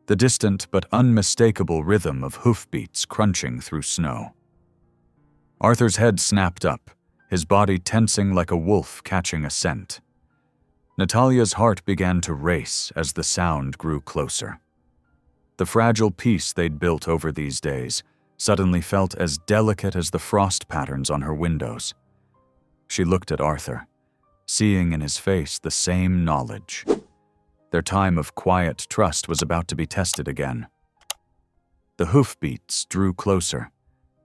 the distant but unmistakable rhythm of hoofbeats crunching through snow. Arthur's head snapped up, his body tensing like a wolf catching a scent. Natalia's heart began to race as the sound grew closer. The fragile peace they'd built over these days suddenly felt as delicate as the frost patterns on her windows. She looked at Arthur, seeing in his face the same knowledge. Their time of quiet trust was about to be tested again. The hoofbeats drew closer,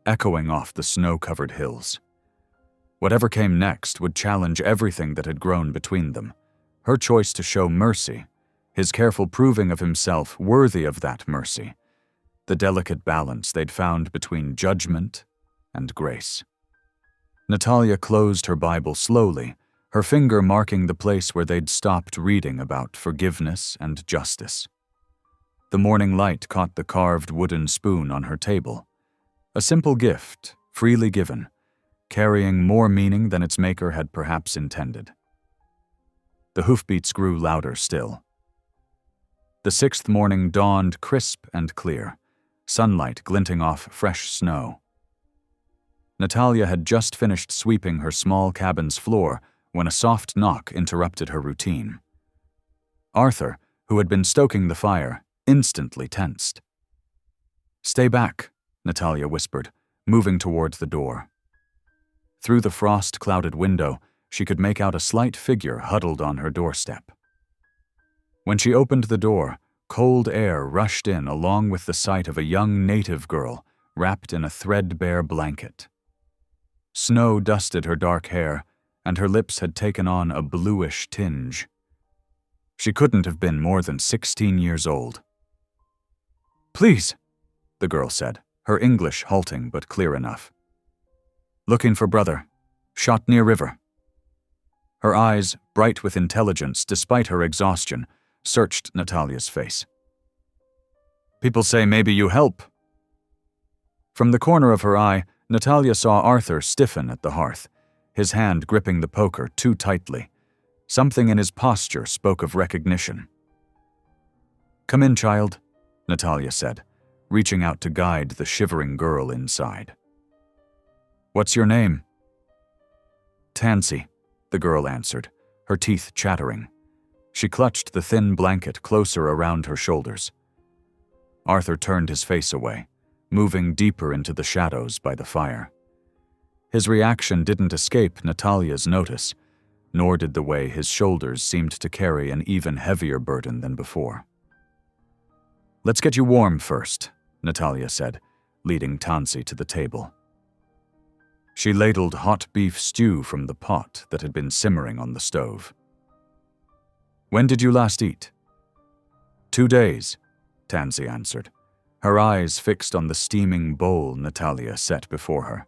echoing off the snow-covered hills. Whatever came next would challenge everything that had grown between them. Her choice to show mercy, his careful proving of himself worthy of that mercy, the delicate balance they'd found between judgment and grace. Natalia closed her Bible slowly, her finger marking the place where they'd stopped reading about forgiveness and justice. The morning light caught the carved wooden spoon on her table. A simple gift, freely given, carrying more meaning than its maker had perhaps intended. The hoofbeats grew louder still. The sixth morning dawned crisp and clear, sunlight glinting off fresh snow. Natalia had just finished sweeping her small cabin's floor when a soft knock interrupted her routine. Arthur, who had been stoking the fire, instantly tensed. "Stay back," Natalia whispered, moving towards the door. Through the frost-clouded window, she could make out a slight figure huddled on her doorstep. When she opened the door, cold air rushed in along with the sight of a young native girl wrapped in a threadbare blanket. Snow dusted her dark hair, and her lips had taken on a bluish tinge. She couldn't have been more than 16 years old. "Please," the girl said, her English halting but clear enough. "Looking for brother. Shot near river." Her eyes, bright with intelligence despite her exhaustion, searched Natalia's face. "People say maybe you help." From the corner of her eye, Natalia saw Arthur stiffen at the hearth, his hand gripping the poker too tightly. Something in his posture spoke of recognition. "Come in, child," Natalia said, reaching out to guide the shivering girl inside. "What's your name?" "Tansy," the girl answered, her teeth chattering. She clutched the thin blanket closer around her shoulders. Arthur turned his face away, moving deeper into the shadows by the fire. His reaction didn't escape Natalia's notice, nor did the way his shoulders seemed to carry an even heavier burden than before. "Let's get you warm first," Natalia said, leading Tansy to the table. She ladled hot beef stew from the pot that had been simmering on the stove. "When did you last eat?" "2 days," Tansy answered, her eyes fixed on the steaming bowl Natalia set before her.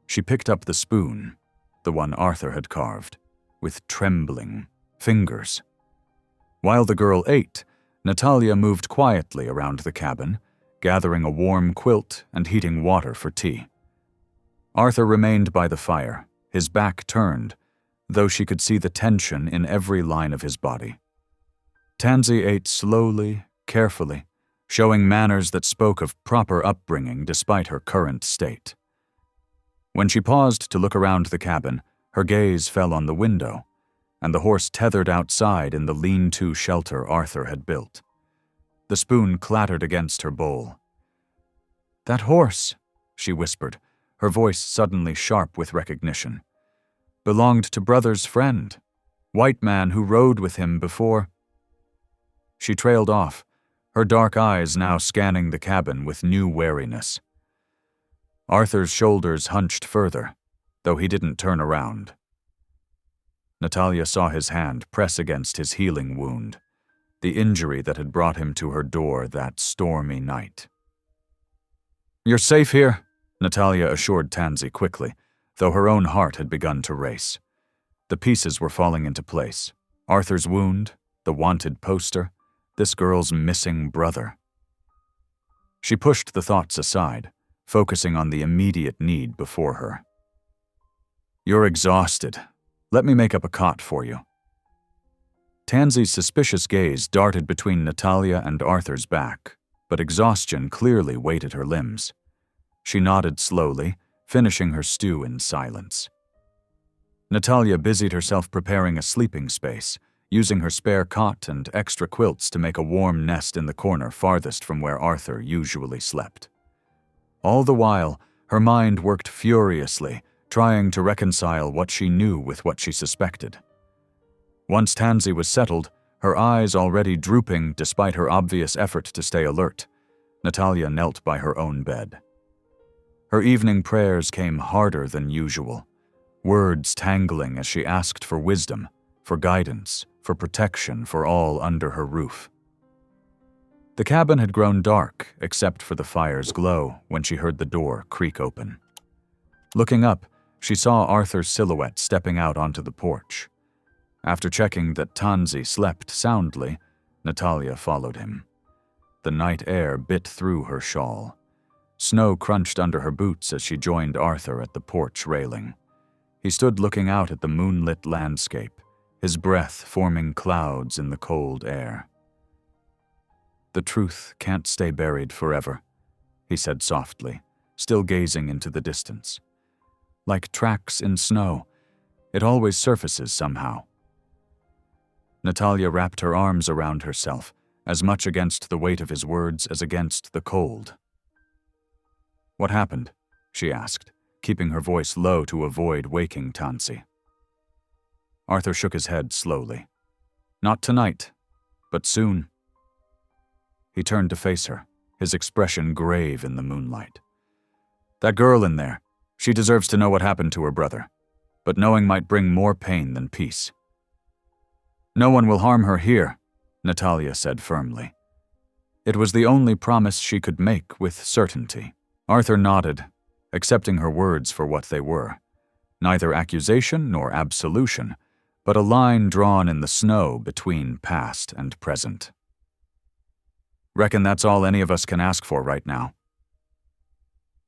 She picked up the spoon, the one Arthur had carved, with trembling fingers. While the girl ate, Natalia moved quietly around the cabin, gathering a warm quilt and heating water for tea. Arthur remained by the fire, his back turned, though she could see the tension in every line of his body. Tansy ate slowly, carefully, showing manners that spoke of proper upbringing despite her current state. When she paused to look around the cabin, her gaze fell on the window, and the horse tethered outside in the lean-to shelter Arthur had built. The spoon clattered against her bowl. "That horse," she whispered, her voice suddenly sharp with recognition, "belonged to brother's friend, white man who rode with him before." She trailed off, her dark eyes now scanning the cabin with new wariness. Arthur's shoulders hunched further, though he didn't turn around. Natalia saw his hand press against his healing wound, the injury that had brought him to her door that stormy night. "You're safe here," Natalia assured Tansy quickly, though her own heart had begun to race. The pieces were falling into place. Arthur's wound, the wanted poster, this girl's missing brother. She pushed the thoughts aside, focusing on the immediate need before her. "You're exhausted. Let me make up a cot for you." Tansy's suspicious gaze darted between Natalia and Arthur's back, but exhaustion clearly weighted her limbs. She nodded slowly, finishing her stew in silence. Natalia busied herself preparing a sleeping space, using her spare cot and extra quilts to make a warm nest in the corner farthest from where Arthur usually slept. All the while, her mind worked furiously, trying to reconcile what she knew with what she suspected. Once Tansy was settled, her eyes already drooping despite her obvious effort to stay alert, Natalia knelt by her own bed. Her evening prayers came harder than usual, words tangling as she asked for wisdom, for guidance, for protection for all under her roof. The cabin had grown dark except for the fire's glow when she heard the door creak open. Looking up, she saw Arthur's silhouette stepping out onto the porch. After checking that Tansy slept soundly, Natalia followed him. The night air bit through her shawl. Snow crunched under her boots as she joined Arthur at the porch railing. He stood looking out at the moonlit landscape, his breath forming clouds in the cold air. "The truth can't stay buried forever," he said softly, still gazing into the distance. "Like tracks in snow, it always surfaces somehow." Natalia wrapped her arms around herself, as much against the weight of his words as against the cold. "What happened?" she asked, keeping her voice low to avoid waking Tansy. Arthur shook his head slowly. "Not tonight, but soon." He turned to face her, his expression grave in the moonlight. "That girl in there, she deserves to know what happened to her brother, but knowing might bring more pain than peace." "No one will harm her here," Natalia said firmly. It was the only promise she could make with certainty. Arthur nodded, accepting her words for what they were. Neither accusation nor absolution, but a line drawn in the snow between past and present. "Reckon that's all any of us can ask for right now."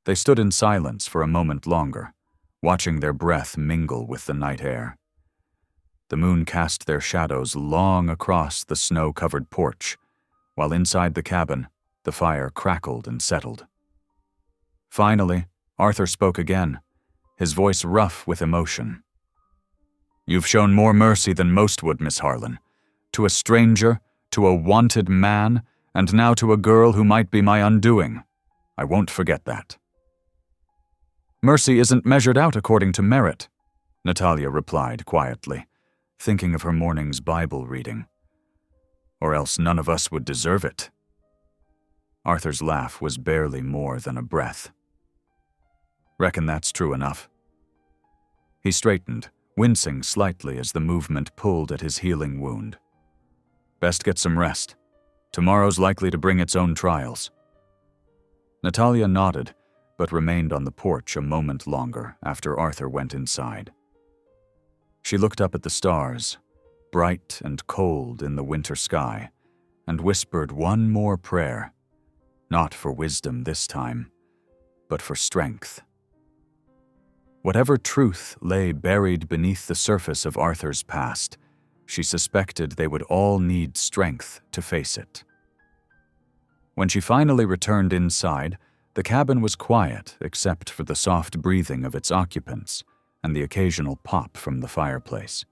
They stood in silence for a moment longer, watching their breath mingle with the night air. The moon cast their shadows long across the snow-covered porch, while inside the cabin, the fire crackled and settled. Finally, Arthur spoke again, his voice rough with emotion. "You've shown more mercy than most would, Miss Harlan. To a stranger, to a wanted man, and now to a girl who might be my undoing. I won't forget that." "Mercy isn't measured out according to merit," Natalia replied quietly, thinking of her morning's Bible reading. "Or else none of us would deserve it." Arthur's laugh was barely more than a breath. "Reckon that's true enough." He straightened, wincing slightly as the movement pulled at his healing wound. "Best get some rest. Tomorrow's likely to bring its own trials." Natalia nodded, but remained on the porch a moment longer after Arthur went inside. She looked up at the stars, bright and cold in the winter sky, and whispered one more prayer, not for wisdom this time, but for strength. Whatever truth lay buried beneath the surface of Arthur's past, she suspected they would all need strength to face it. When she finally returned inside, the cabin was quiet except for the soft breathing of its occupants and the occasional pop from the fireplace.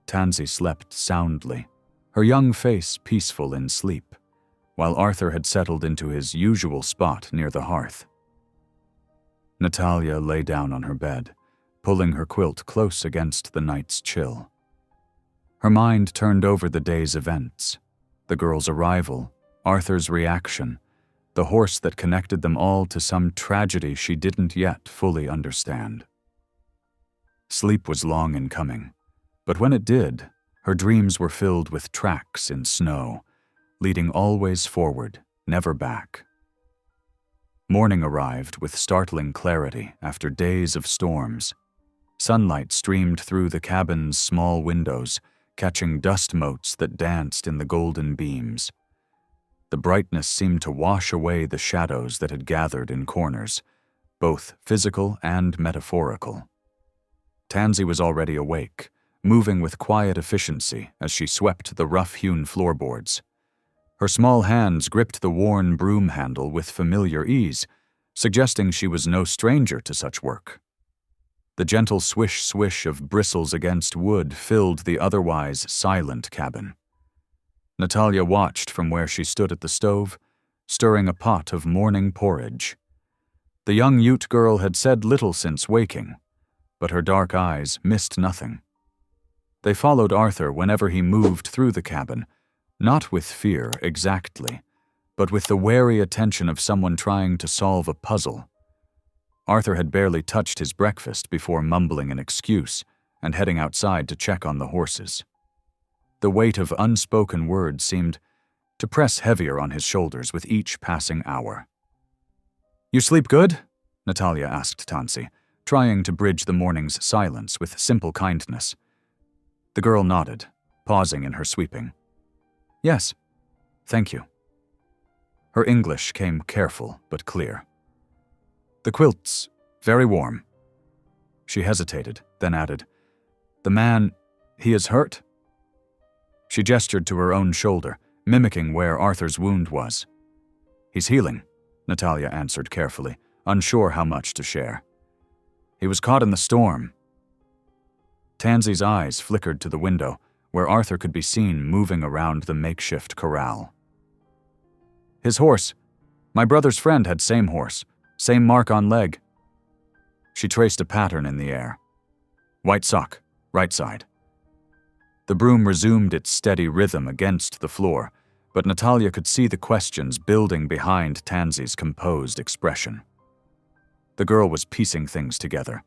Tansy slept soundly, her young face peaceful in sleep, while Arthur had settled into his usual spot near the hearth. Natalia lay down on her bed, pulling her quilt close against the night's chill. Her mind turned over the day's events, the girl's arrival, Arthur's reaction, the horse that connected them all to some tragedy she didn't yet fully understand. Sleep was long in coming, but when it did, her dreams were filled with tracks in snow, leading always forward, never back. Morning arrived with startling clarity after days of storms. Sunlight streamed through the cabin's small windows, catching dust motes that danced in the golden beams. The brightness seemed to wash away the shadows that had gathered in corners, both physical and metaphorical. Tansy was already awake, moving with quiet efficiency as she swept the rough-hewn floorboards. Her small hands gripped the worn broom handle with familiar ease, suggesting she was no stranger to such work. The gentle swish-swish of bristles against wood filled the otherwise silent cabin. Natalia watched from where she stood at the stove, stirring a pot of morning porridge. The young Ute girl had said little since waking, but her dark eyes missed nothing. They followed Arthur whenever he moved through the cabin, not with fear exactly, but with the wary attention of someone trying to solve a puzzle. Arthur had barely touched his breakfast before mumbling an excuse and heading outside to check on the horses. The weight of unspoken words seemed to press heavier on his shoulders with each passing hour. "You sleep good?" Natalia asked Tansy, trying to bridge the morning's silence with simple kindness. The girl nodded, pausing in her sweeping. "Yes, thank you." Her English came careful but clear. "The quilt's very warm." She hesitated, then added, "The man, he is hurt?" She gestured to her own shoulder, mimicking where Arthur's wound was. "He's healing," Natalia answered carefully, unsure how much to share. "He was caught in the storm." Tansy's eyes flickered to the window, where Arthur could be seen moving around the makeshift corral. "His horse. My brother's friend had same horse, same mark on leg." She traced a pattern in the air. "White sock, right side." The broom resumed its steady rhythm against the floor, but Natalia could see the questions building behind Tansy's composed expression. The girl was piecing things together,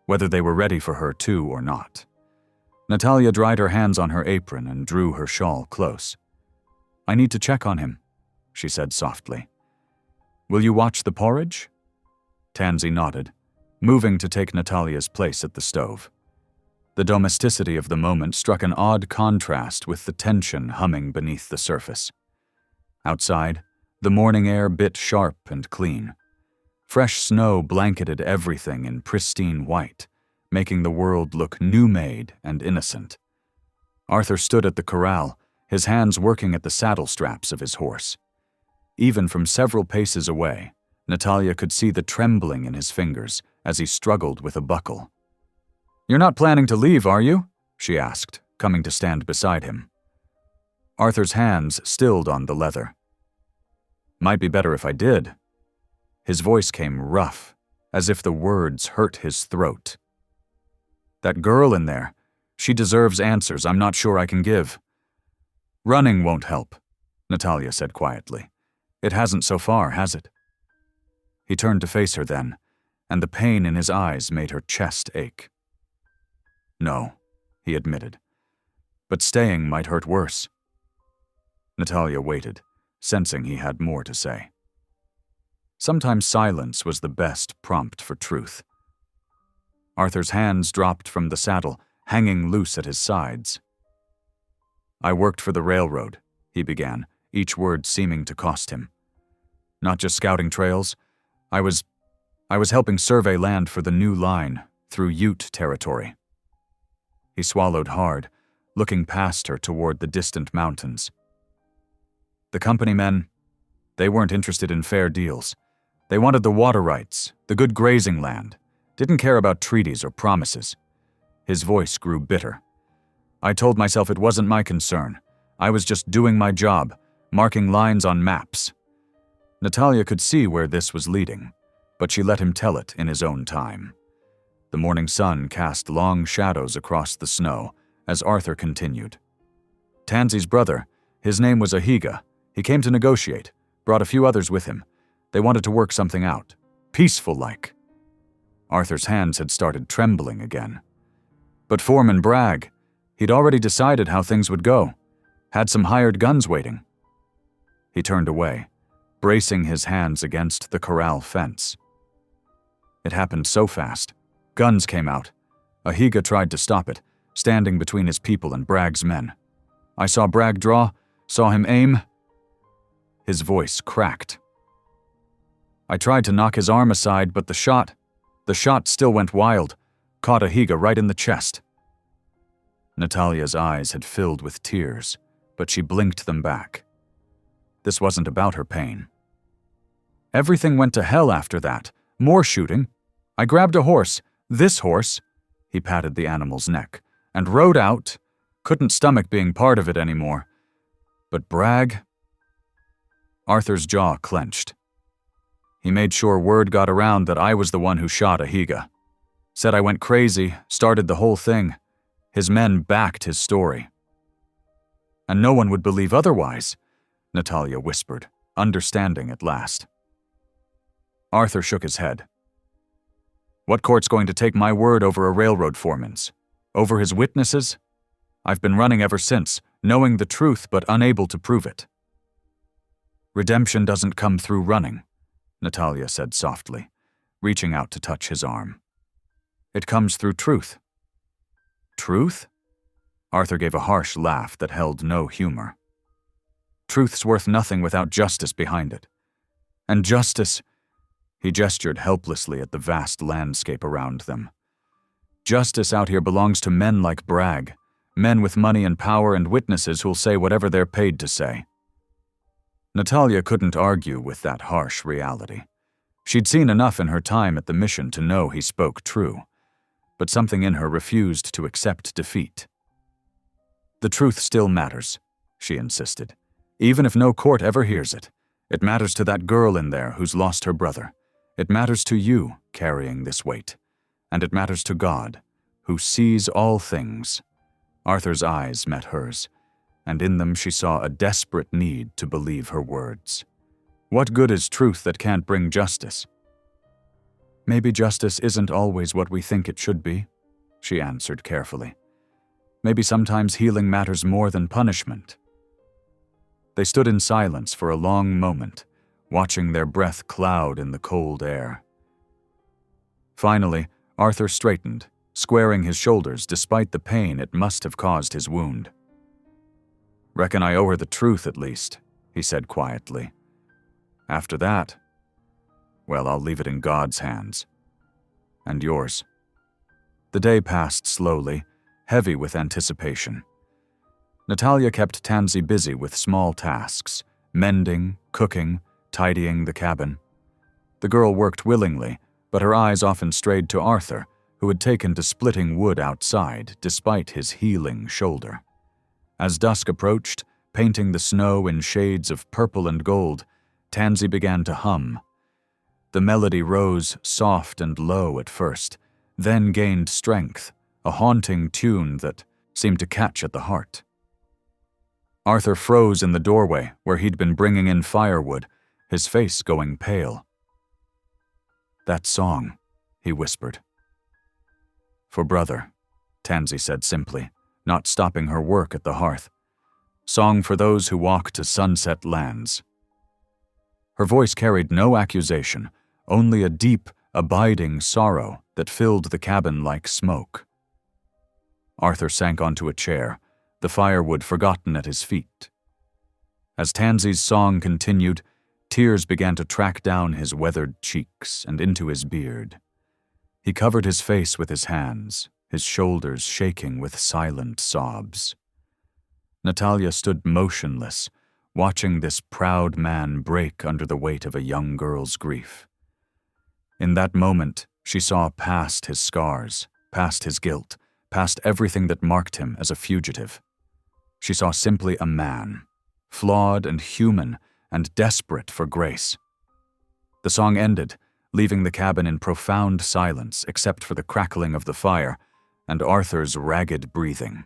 whether they were ready for her too or not. Natalia dried her hands on her apron and drew her shawl close. "I need to check on him," she said softly. "Will you watch the porridge?" Tansy nodded, moving to take Natalia's place at the stove. The domesticity of the moment struck an odd contrast with the tension humming beneath the surface. Outside, the morning air bit sharp and clean. Fresh snow blanketed everything in pristine white, making the world look new-made and innocent. Arthur stood at the corral, his hands working at the saddle straps of his horse. Even from several paces away, Natalia could see the trembling in his fingers as he struggled with a buckle. "You're not planning to leave, are you?" she asked, coming to stand beside him. Arthur's hands stilled on the leather. "Might be better if I did." His voice came rough, as if the words hurt his throat. "That girl in there, she deserves answers I'm not sure I can give." "Running won't help," Natalia said quietly. "It hasn't so far, has it?" He turned to face her then, and the pain in his eyes made her chest ache. "No," he admitted, "but staying might hurt worse." Natalia waited, sensing he had more to say. Sometimes silence was the best prompt for truth. Arthur's hands dropped from the saddle, hanging loose at his sides. "I worked for the railroad," he began, each word seeming to cost him. "Not just scouting trails. I was helping survey land for the new line through Ute territory." He swallowed hard, looking past her toward the distant mountains. "The company men, they weren't interested in fair deals. They wanted the water rights, the good grazing land, didn't care about treaties or promises." His voice grew bitter. "I told myself it wasn't my concern. I was just doing my job, marking lines on maps." Natalia could see where this was leading, but she let him tell it in his own time. The morning sun cast long shadows across the snow as Arthur continued. "Tansy's brother, his name was Ahiga. He came to negotiate, brought a few others with him. They wanted to work something out, peaceful-like." Arthur's hands had started trembling again. "But Foreman Bragg, he'd already decided how things would go. Had some hired guns waiting." He turned away, bracing his hands against the corral fence. It happened so fast. Guns came out. Ahiga tried to stop it, standing between his people and Bragg's men. I saw Bragg draw, saw him aim. His voice cracked. I tried to knock his arm aside, but the shot still went wild, caught Ahiga right in the chest. Natalia's eyes had filled with tears, but she blinked them back. This wasn't about her pain. "Everything went to hell after that. More shooting. I grabbed a horse, this horse," he patted the animal's neck, "and rode out. Couldn't stomach being part of it anymore. But Bragg..." Arthur's jaw clenched. He made sure word got around that I was the one who shot Ahiga. Said I went crazy, started the whole thing. His men backed his story. "And no one would believe otherwise," Natalia whispered, understanding at last. Arthur shook his head. What court's going to take my word over a railroad foreman's? Over his witnesses? I've been running ever since, knowing the truth but unable to prove it. Redemption doesn't come through running, Natalia said softly, reaching out to touch his arm. It comes through truth. Truth? Arthur gave a harsh laugh that held no humor. Truth's worth nothing without justice behind it. And justice, he gestured helplessly at the vast landscape around them. Justice out here belongs to men like Bragg, men with money and power and witnesses who'll say whatever they're paid to say. Natalia couldn't argue with that harsh reality. She'd seen enough in her time at the mission to know he spoke true, but something in her refused to accept defeat. The truth still matters, she insisted, even if no court ever hears it. It matters to that girl in there who's lost her brother. It matters to you carrying this weight. And it matters to God, who sees all things. Arthur's eyes met hers, and in them she saw a desperate need to believe her words. What good is truth that can't bring justice? Maybe justice isn't always what we think it should be, she answered carefully. Maybe sometimes healing matters more than punishment. They stood in silence for a long moment, watching their breath cloud in the cold air. Finally, Arthur straightened, squaring his shoulders despite the pain it must have caused his wound. "Reckon I owe her the truth at least," he said quietly. "After that, well, I'll leave it in God's hands. And yours." The day passed slowly, heavy with anticipation. Natalia kept Tansy busy with small tasks, mending, cooking, tidying the cabin. The girl worked willingly, but her eyes often strayed to Arthur, who had taken to splitting wood outside despite his healing shoulder. As dusk approached, painting the snow in shades of purple and gold, Tansy began to hum. The melody rose soft and low at first, then gained strength, a haunting tune that seemed to catch at the heart. Arthur froze in the doorway where he'd been bringing in firewood, his face going pale. "That song," he whispered. "For brother," Tansy said simply, not stopping her work at the hearth. "Song for those who walk to sunset lands." Her voice carried no accusation, only a deep, abiding sorrow that filled the cabin like smoke. Arthur sank onto a chair, the firewood forgotten at his feet. As Tansy's song continued, tears began to track down his weathered cheeks and into his beard. He covered his face with his hands, his shoulders shaking with silent sobs. Natalia stood motionless, watching this proud man break under the weight of a young girl's grief. In that moment, she saw past his scars, past his guilt, past everything that marked him as a fugitive. She saw simply a man, flawed and human and desperate for grace. The song ended, leaving the cabin in profound silence except for the crackling of the fire and Arthur's ragged breathing.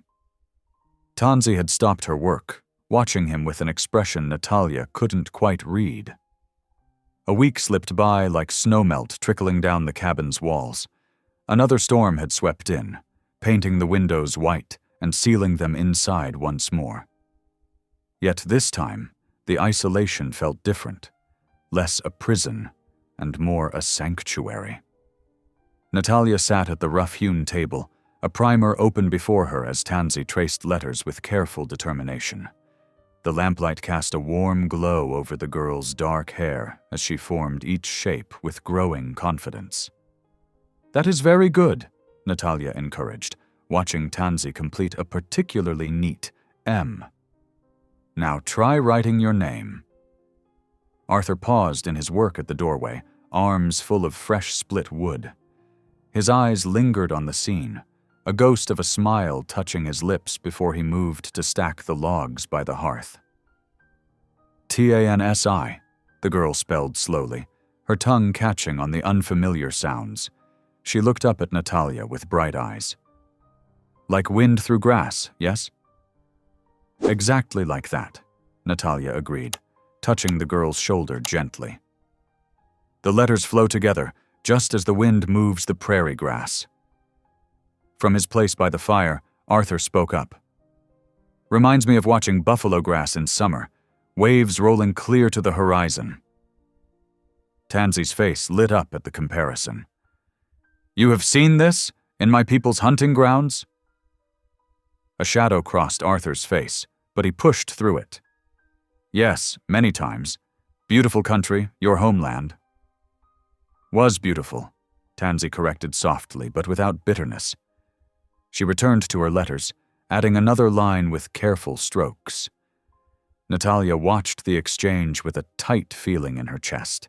Tansy had stopped her work, watching him with an expression Natalia couldn't quite read. A week slipped by like snowmelt trickling down the cabin's walls. Another storm had swept in, painting the windows white and sealing them inside once more. Yet this time, the isolation felt different, less a prison and more a sanctuary. Natalia sat at the rough-hewn table, a primer open before her as Tansy traced letters with careful determination. The lamplight cast a warm glow over the girl's dark hair as she formed each shape with growing confidence. "That is very good," Natalia encouraged, watching Tansy complete a particularly neat M. "Now try writing your name." Arthur paused in his work at the doorway, arms full of fresh split wood. His eyes lingered on the scene, a ghost of a smile touching his lips before he moved to stack the logs by the hearth. "Tansi," the girl spelled slowly, her tongue catching on the unfamiliar sounds. She looked up at Natalia with bright eyes. "Like wind through grass, yes?" "Exactly like that," Natalia agreed, touching the girl's shoulder gently. The letters flow together, just as the wind moves the prairie grass. From his place by the fire, Arthur spoke up. "Reminds me of watching buffalo grass in summer, waves rolling clear to the horizon." Tansy's face lit up at the comparison. "You have seen this in my people's hunting grounds?" A shadow crossed Arthur's face, but he pushed through it. "Yes, many times. Beautiful country, your homeland." "Was beautiful," Tansy corrected softly, but without bitterness. She returned to her letters, adding another line with careful strokes. Natalia watched the exchange with a tight feeling in her chest.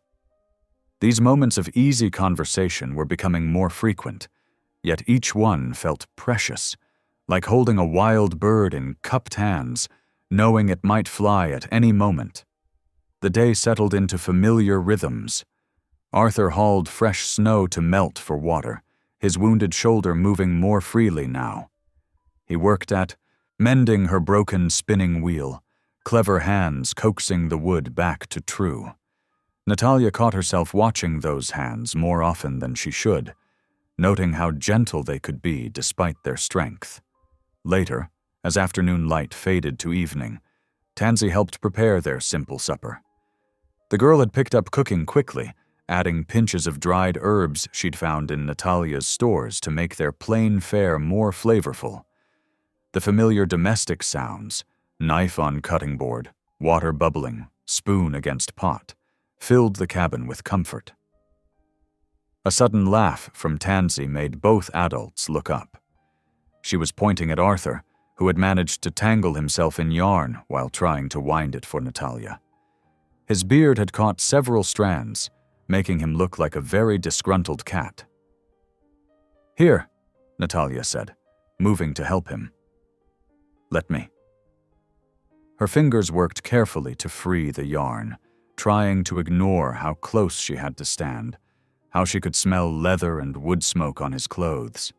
These moments of easy conversation were becoming more frequent, yet each one felt precious, like holding a wild bird in cupped hands, knowing it might fly at any moment. The day settled into familiar rhythms. Arthur hauled fresh snow to melt for water, his wounded shoulder moving more freely now. He worked at mending her broken spinning wheel, clever hands coaxing the wood back to true. Natalia caught herself watching those hands more often than she should, noting how gentle they could be despite their strength. Later, as afternoon light faded to evening, Tansy helped prepare their simple supper. The girl had picked up cooking quickly, adding pinches of dried herbs she'd found in Natalia's stores to make their plain fare more flavorful. The familiar domestic sounds, knife on cutting board, water bubbling, spoon against pot, filled the cabin with comfort. A sudden laugh from Tansy made both adults look up. She was pointing at Arthur, who had managed to tangle himself in yarn while trying to wind it for Natalia. His beard had caught several strands, making him look like a very disgruntled cat. "Here," Natalia said, moving to help him. "Let me." Her fingers worked carefully to free the yarn, trying to ignore how close she had to stand, how she could smell leather and wood smoke on his clothes.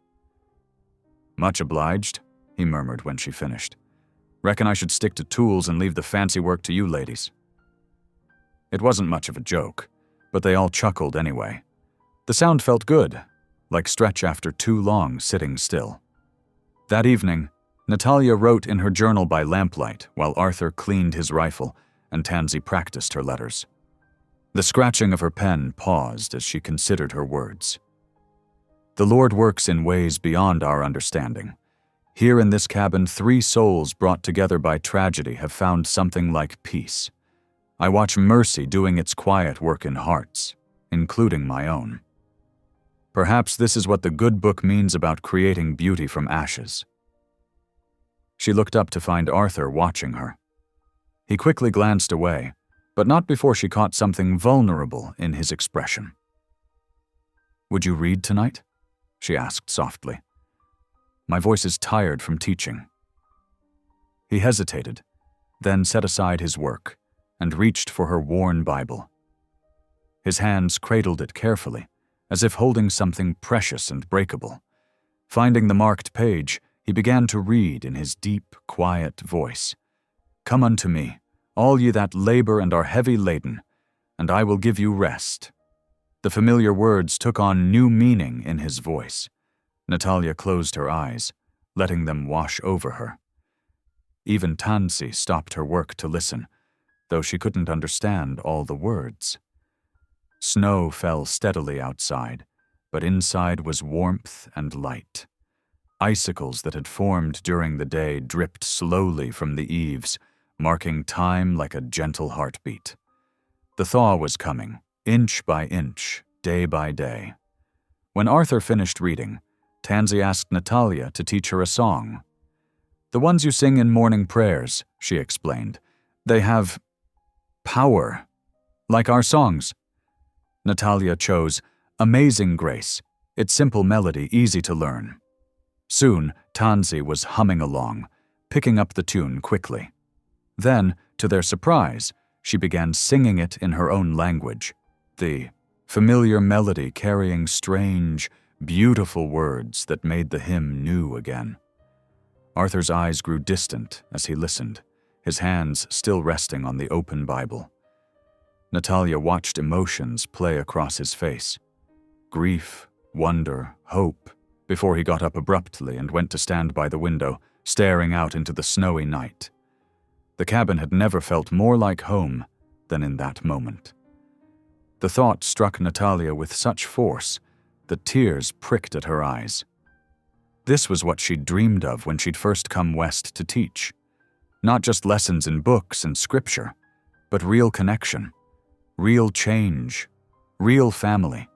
"Much obliged," he murmured when she finished. "Reckon I should stick to tools and leave the fancy work to you ladies." It wasn't much of a joke, but they all chuckled anyway. The sound felt good, like stretch after too long sitting still. That evening, Natalia wrote in her journal by lamplight while Arthur cleaned his rifle and Tansy practiced her letters. The scratching of her pen paused as she considered her words. "The Lord works in ways beyond our understanding. Here in this cabin, 3 souls brought together by tragedy have found something like peace. I watch mercy doing its quiet work in hearts, including my own. Perhaps this is what the good book means about creating beauty from ashes." She looked up to find Arthur watching her. He quickly glanced away, but not before she caught something vulnerable in his expression. "Would you read tonight?" she asked softly. "My voice is tired from teaching." He hesitated, then set aside his work and reached for her worn Bible. His hands cradled it carefully, as if holding something precious and breakable. Finding the marked page, he began to read in his deep, quiet voice. "Come unto me, all ye that labor and are heavy laden, and I will give you rest." The familiar words took on new meaning in his voice. Natalia closed her eyes, letting them wash over her. Even Tansy stopped her work to listen, though she couldn't understand all the words. Snow fell steadily outside, but inside was warmth and light. Icicles that had formed during the day dripped slowly from the eaves, marking time like a gentle heartbeat. The thaw was coming, inch by inch, day by day. When Arthur finished reading, Tansy asked Natalia to teach her a song. "The ones you sing in morning prayers," she explained. "They have power, like our songs." Natalia chose Amazing Grace, its simple melody easy to learn. Soon, Tansy was humming along, picking up the tune quickly. Then, to their surprise, she began singing it in her own language, the familiar melody carrying strange, beautiful words that made the hymn new again. Arthur's eyes grew distant as he listened, his hands still resting on the open Bible. Natalia watched emotions play across his face. grief, wonder, hope, before he got up abruptly and went to stand by the window, staring out into the snowy night. The cabin had never felt more like home than in that moment. The thought struck Natalia with such force that tears pricked at her eyes. This was what she'd dreamed of when she'd first come west to teach. Not just lessons in books and scripture, but real connection, real change, real family.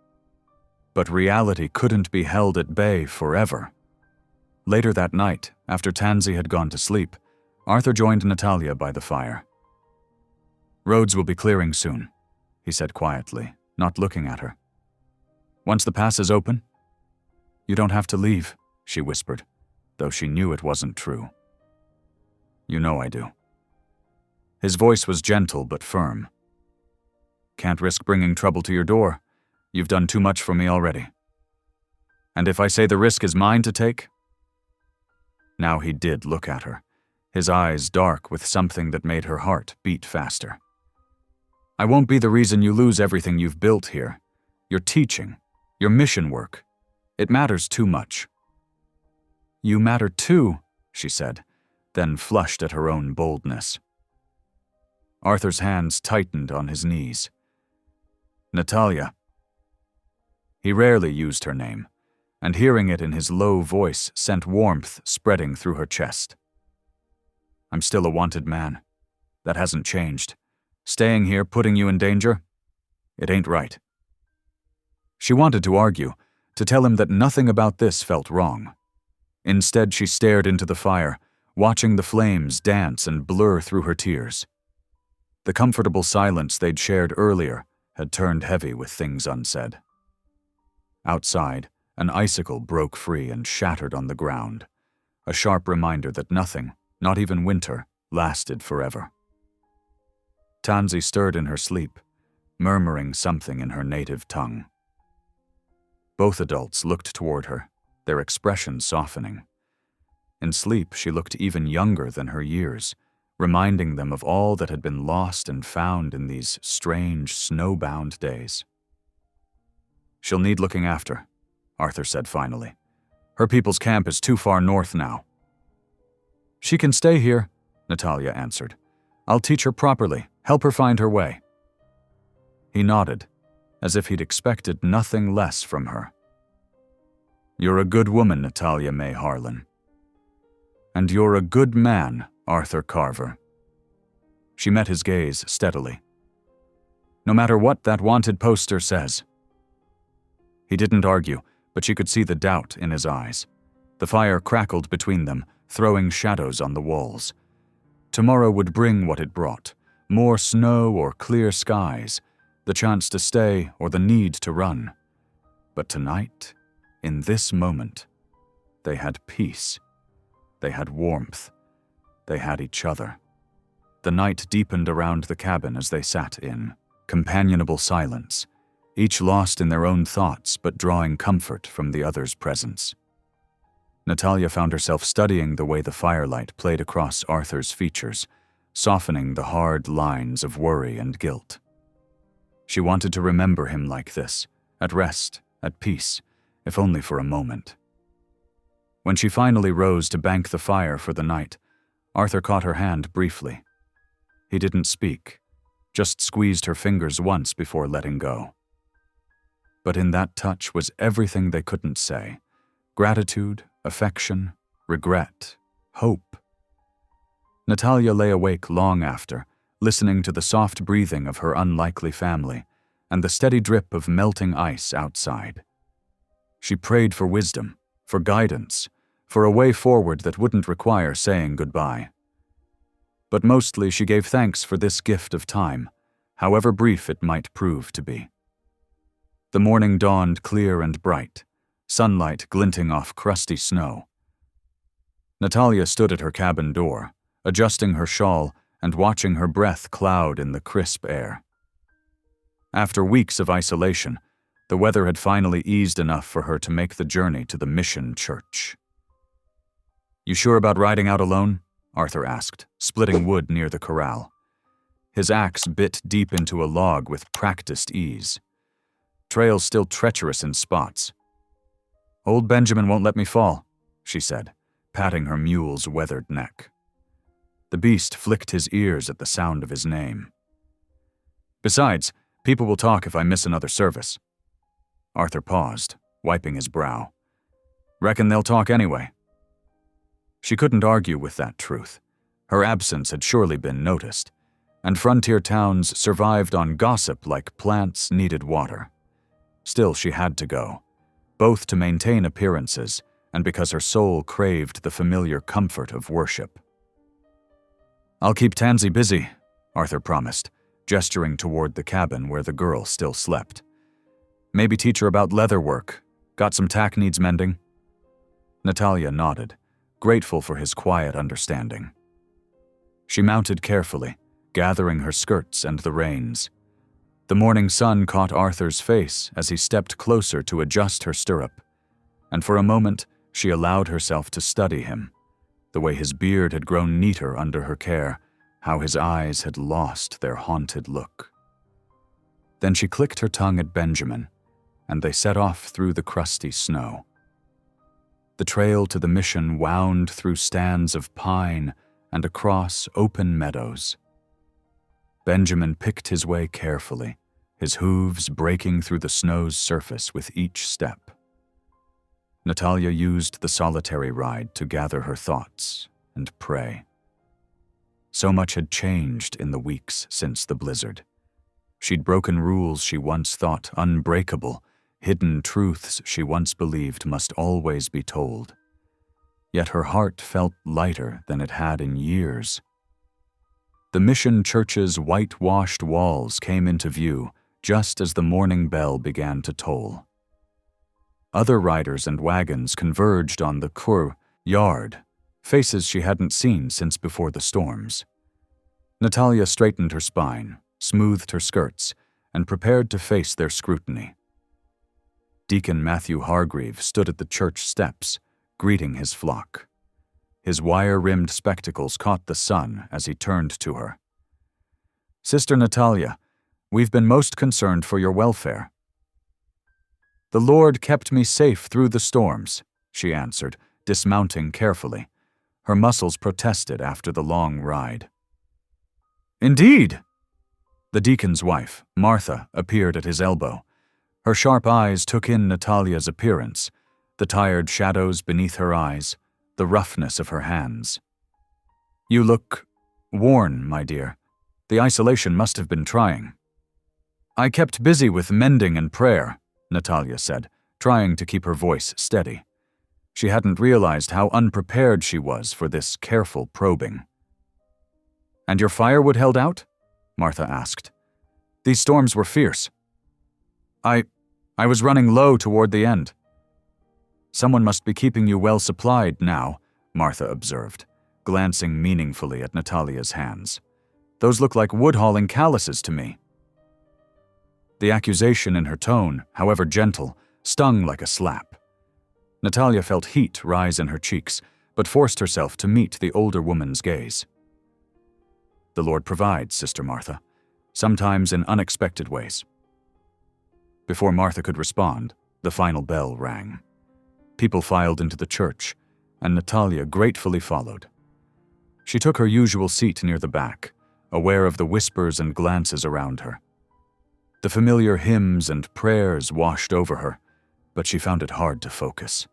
But reality couldn't be held at bay forever. Later that night, after Tansy had gone to sleep, Arthur joined Natalia by the fire. "Roads will be clearing soon," he said quietly, not looking at her. "Once the pass is open?" "You don't have to leave," she whispered, though she knew it wasn't true. "You know I do." His voice was gentle but firm. "Can't risk bringing trouble to your door. You've done too much for me already. And if I say the risk is mine to take?" Now he did look at her, his eyes dark with something that made her heart beat faster. "I won't be the reason you lose everything you've built here. Your teaching, your mission work. It matters too much." "You matter too," she said, then flushed at her own boldness. Arthur's hands tightened on his knees. "Natalia." He rarely used her name, and hearing it in his low voice sent warmth spreading through her chest. "I'm still a wanted man. That hasn't changed. Staying here, putting you in danger? It ain't right." She wanted to argue, to tell him that nothing about this felt wrong. Instead, she stared into the fire, watching the flames dance and blur through her tears. The comfortable silence they'd shared earlier had turned heavy with things unsaid. Outside, an icicle broke free and shattered on the ground, a sharp reminder that nothing, not even winter, lasted forever. Tansy stirred in her sleep, murmuring something in her native tongue. Both adults looked toward her, their expressions softening. In sleep, she looked even younger than her years, reminding them of all that had been lost and found in these strange, snowbound days. "She'll need looking after," Arthur said finally. "Her people's camp is too far north now." "She can stay here," Natalia answered. "I'll teach her properly, help her find her way." He nodded, as if he'd expected nothing less from her. "You're a good woman, Natalia May Harlan. And you're a good man, Arthur Carver." She met his gaze steadily. "No matter what that wanted poster says." He didn't argue, but she could see the doubt in his eyes. The fire crackled between them, throwing shadows on the walls. Tomorrow would bring what it brought, more snow or clear skies, the chance to stay or the need to run. But tonight, in this moment, they had peace. They had warmth. They had each other. The night deepened around the cabin as they sat in companionable silence, each lost in their own thoughts but drawing comfort from the other's presence. Natalia found herself studying the way the firelight played across Arthur's features, softening the hard lines of worry and guilt. She wanted to remember him like this, at rest, at peace, if only for a moment. When she finally rose to bank the fire for the night, Arthur caught her hand briefly. He didn't speak, just squeezed her fingers once before letting go. But in that touch was everything they couldn't say: gratitude, affection, regret, hope. Natalia lay awake long after, listening to the soft breathing of her unlikely family and the steady drip of melting ice outside. She prayed for wisdom, for guidance, for a way forward that wouldn't require saying goodbye. But mostly she gave thanks for this gift of time, however brief it might prove to be. The morning dawned clear and bright, sunlight glinting off crusty snow. Natalia stood at her cabin door, adjusting her shawl and watching her breath cloud in the crisp air. After weeks of isolation, the weather had finally eased enough for her to make the journey to the mission church. "You sure about riding out alone?" Arthur asked, splitting wood near the corral. His axe bit deep into a log with practiced ease. trail's still treacherous in spots. Old Benjamin won't let me fall, she said, patting her mule's weathered neck. The beast flicked his ears at the sound of his name. Besides, people will talk if I miss another service. Arthur paused, wiping his brow. Reckon they'll talk anyway. She couldn't argue with that truth. Her absence had surely been noticed, and frontier towns survived on gossip like plants needed water. Still, she had to go, both to maintain appearances and because her soul craved the familiar comfort of worship. I'll keep Tansy busy, Arthur promised, gesturing toward the cabin where the girl still slept. Maybe teach her about leather work. Got some tack needs mending? Natalia nodded, grateful for his quiet understanding. She mounted carefully, gathering her skirts and the reins. The morning sun caught Arthur's face as he stepped closer to adjust her stirrup, and for a moment she allowed herself to study him, the way his beard had grown neater under her care, how his eyes had lost their haunted look. Then she clicked her tongue at Benjamin, and they set off through the crusty snow. The trail to the mission wound through stands of pine and across open meadows. Benjamin picked his way carefully, his hooves breaking through the snow's surface with each step. Natalia used the solitary ride to gather her thoughts and pray. So much had changed in the weeks since the blizzard. She'd broken rules she once thought unbreakable, hidden truths she once believed must always be told. Yet her heart felt lighter than it had in years. The mission church's whitewashed walls came into view just as the morning bell began to toll. Other riders and wagons converged on the yard, faces she hadn't seen since before the storms. Natalia straightened her spine, smoothed her skirts, and prepared to face their scrutiny. Deacon Matthew Hargreave stood at the church steps, greeting his flock. His wire-rimmed spectacles caught the sun as he turned to her. Sister Natalia, we've been most concerned for your welfare. The Lord kept me safe through the storms, she answered, dismounting carefully. Her muscles protested after the long ride. Indeed! The deacon's wife, Martha, appeared at his elbow. Her sharp eyes took in Natalia's appearance, the tired shadows beneath her eyes, the roughness of her hands. You look worn, my dear. The isolation must have been trying. I kept busy with mending and prayer, Natalia said, trying to keep her voice steady. She hadn't realized how unprepared she was for this careful probing. And your firewood held out? Martha asked. These storms were fierce. I was running low toward the end. Someone must be keeping you well supplied now, Martha observed, glancing meaningfully at Natalia's hands. Those look like wood-hauling calluses to me. The accusation in her tone, however gentle, stung like a slap. Natalia felt heat rise in her cheeks, but forced herself to meet the older woman's gaze. The Lord provides, Sister Martha, sometimes in unexpected ways. Before Martha could respond, the final bell rang. People filed into the church, and Natalia gratefully followed. She took her usual seat near the back, aware of the whispers and glances around her. The familiar hymns and prayers washed over her, but she found it hard to focus.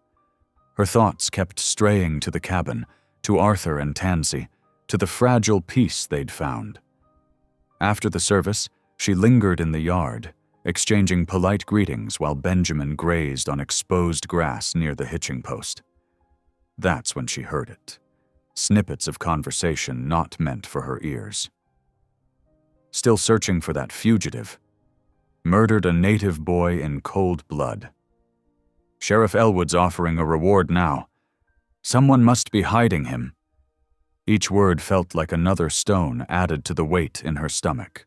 Her thoughts kept straying to the cabin, to Arthur and Tansy, to the fragile peace they'd found. After the service, she lingered in the yard, exchanging polite greetings while Benjamin grazed on exposed grass near the hitching post. That's when she heard it. Snippets of conversation not meant for her ears. Still searching for that fugitive. Murdered a native boy in cold blood. Sheriff Elwood's offering a reward now. Someone must be hiding him. Each word felt like another stone added to the weight in her stomach.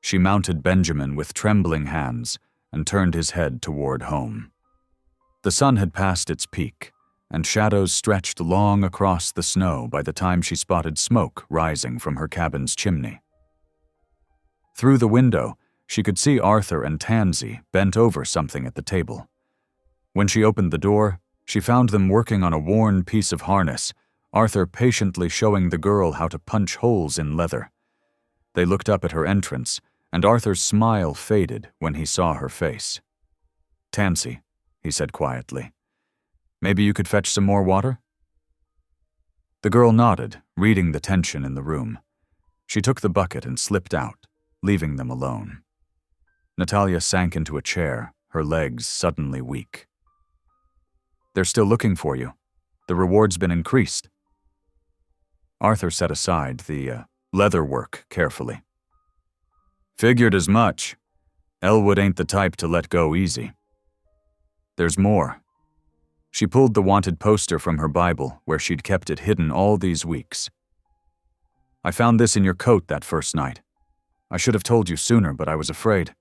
She mounted Benjamin with trembling hands and turned his head toward home. The sun had passed its peak, and shadows stretched long across the snow by the time she spotted smoke rising from her cabin's chimney. Through the window, She could see Arthur and Tansy bent over something at the table. When she opened the door, she found them working on a worn piece of harness, Arthur patiently showing the girl how to punch holes in leather. They looked up at her entrance, and Arthur's smile faded when he saw her face. "Tansy," he said quietly, "maybe you could fetch some more water?" The girl nodded, reading the tension in the room. She took the bucket and slipped out, leaving them alone. Natalia sank into a chair, her legs suddenly weak. "They're still looking for you. The reward's been increased." Arthur set aside the leather work carefully. "Figured as much. Elwood ain't the type to let go easy. There's more." She pulled the wanted poster from her Bible, where she'd kept it hidden all these weeks. "I found this in your coat that first night. I should have told you sooner, but I was afraid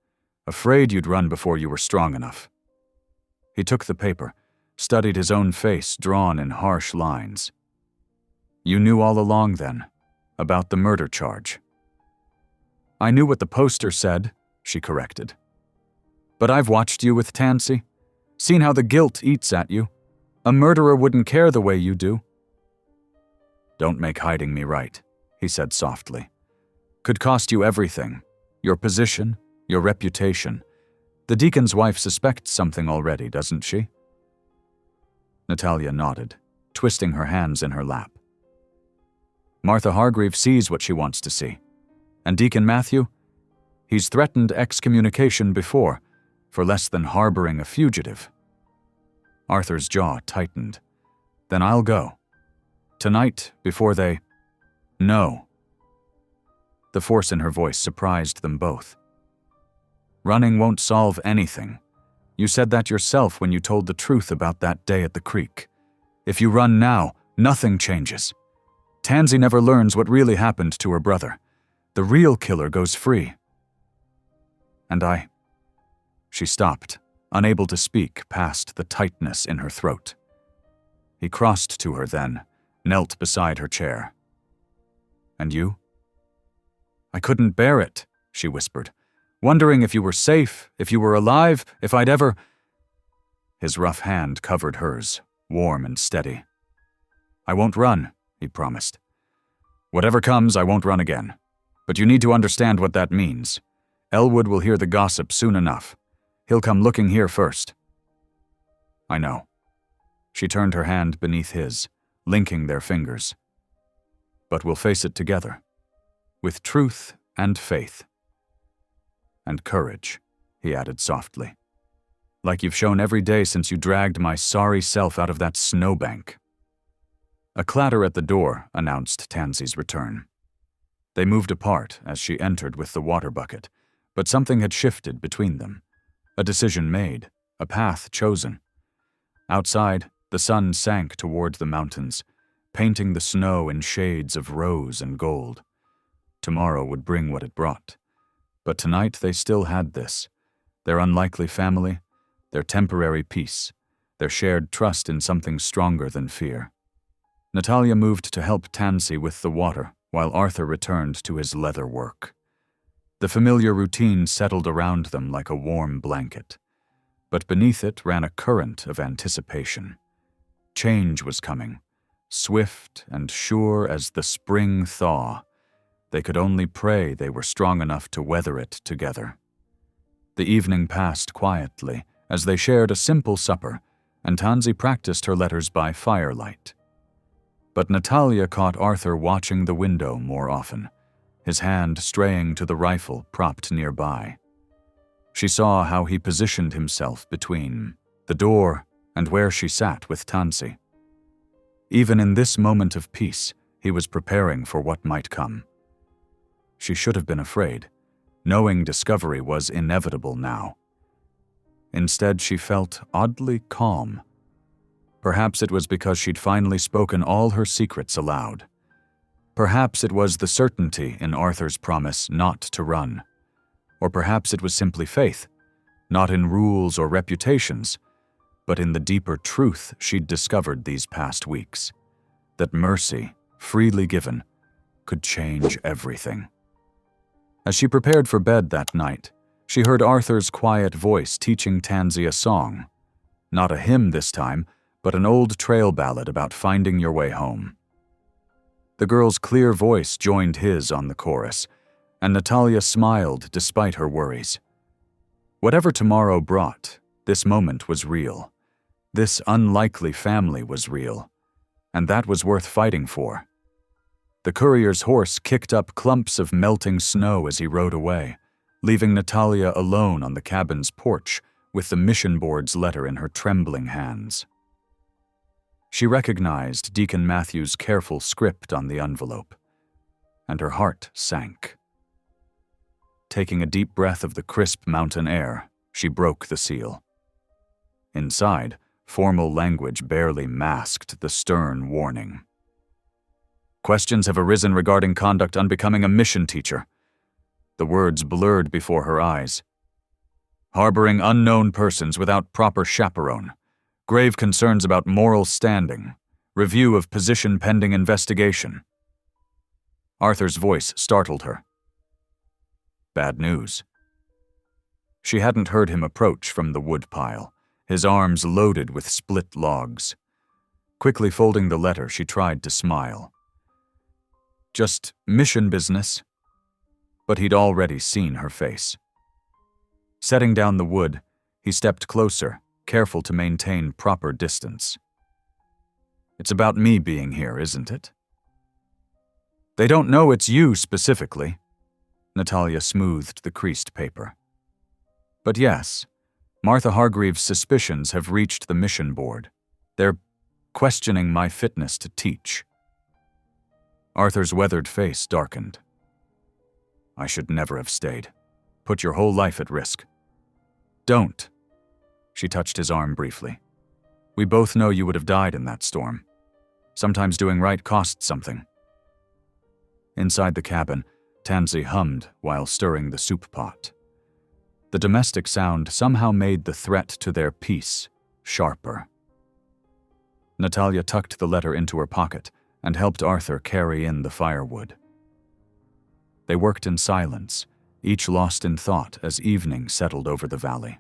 you'd run before you were strong enough." He took the paper, studied his own face drawn in harsh lines. "You knew all along, then, about the murder charge." "I knew what the poster said," she corrected. "But I've watched you with Tansy, seen how the guilt eats at you. A murderer wouldn't care the way you do." "Don't make hiding me right," he said softly. "Could cost you everything. Your position, your reputation. The deacon's wife suspects something already, doesn't she?" Natalia nodded, twisting her hands in her lap. "Martha Hargreave sees what she wants to see. And Deacon Matthew? He's threatened excommunication before, for less than harboring a fugitive." Arthur's jaw tightened. "Then I'll go. Tonight, before they... No." The force in her voice surprised them both. "Running won't solve anything. You said that yourself when you told the truth about that day at the creek. If you run now, nothing changes. Tansy never learns what really happened to her brother. The real killer goes free. And I..." She stopped, unable to speak past the tightness in her throat. He crossed to her then, knelt beside her chair. "And you?" "I couldn't bear it," she whispered, "wondering if you were safe, if you were alive, if I'd ever..." His rough hand covered hers, warm and steady. "I won't run," he promised. "Whatever comes, I won't run again. But you need to understand what that means. Elwood will hear the gossip soon enough. He'll come looking here first." "I know." She turned her hand beneath his, linking their fingers. "But we'll face it together. With truth and faith. And courage," he added softly. "Like you've shown every day since you dragged my sorry self out of that snowbank." A clatter at the door announced Tansy's return. They moved apart as she entered with the water bucket, but something had shifted between them. A decision made, a path chosen. Outside, the sun sank toward the mountains, painting the snow in shades of rose and gold. Tomorrow would bring what it brought. But tonight they still had this, their unlikely family, their temporary peace, their shared trust in something stronger than fear. Natalia moved to help Tansy with the water, while Arthur returned to his leather work. The familiar routine settled around them like a warm blanket. But beneath it ran a current of anticipation. Change was coming, swift and sure as the spring thaw. They could only pray they were strong enough to weather it together. The evening passed quietly as they shared a simple supper, and Tansy practiced her letters by firelight. But Natalia caught Arthur watching the window more often, his hand straying to the rifle propped nearby. She saw how he positioned himself between the door and where she sat with Tansy. Even in this moment of peace, he was preparing for what might come. She should have been afraid, knowing discovery was inevitable now. Instead, she felt oddly calm. Perhaps it was because she'd finally spoken all her secrets aloud. Perhaps it was the certainty in Arthur's promise not to run. Or perhaps it was simply faith, not in rules or reputations, but in the deeper truth she'd discovered these past weeks, that mercy, freely given, could change everything. As she prepared for bed that night, She heard Arthur's quiet voice teaching Tansy a song. Not a hymn this time, but an old trail ballad about finding your way home. The girl's clear voice joined his on the chorus, and Natalia smiled despite her worries. Whatever tomorrow brought, this moment was real. This unlikely family was real, and that was worth fighting for. The courier's horse kicked up clumps of melting snow as he rode away, leaving Natalia alone on the cabin's porch with the mission board's letter in her trembling hands. She recognized Deacon Matthew's careful script on the envelope, and her heart sank. Taking a deep breath of the crisp mountain air, she broke the seal. Inside, formal language barely masked the stern warning. Questions have arisen regarding conduct unbecoming a mission teacher. The words blurred before her eyes. Harboring unknown persons without proper chaperone. Grave concerns about moral standing. Review of position pending investigation. Arthur's voice startled her. Bad news. She hadn't heard him approach from the woodpile, his arms loaded with split logs. Quickly folding the letter, she tried to smile. Just mission business. But he'd already seen her face. Setting down the wood, he stepped closer, careful to maintain proper distance. It's about me being here, isn't it? They don't know it's you specifically. Natalia smoothed the creased paper. But yes, Martha Hargreaves' suspicions have reached the mission board. They're questioning my fitness to teach. Arthur's weathered face darkened. I should never have stayed. Put your whole life at risk. Don't. She touched his arm briefly. We both know you would have died in that storm. Sometimes doing right costs something. Inside the cabin, Tansy hummed while stirring the soup pot. The domestic sound somehow made the threat to their peace sharper. Natalia tucked the letter into her pocket and helped Arthur carry in the firewood. They worked in silence, each lost in thought as evening settled over the valley.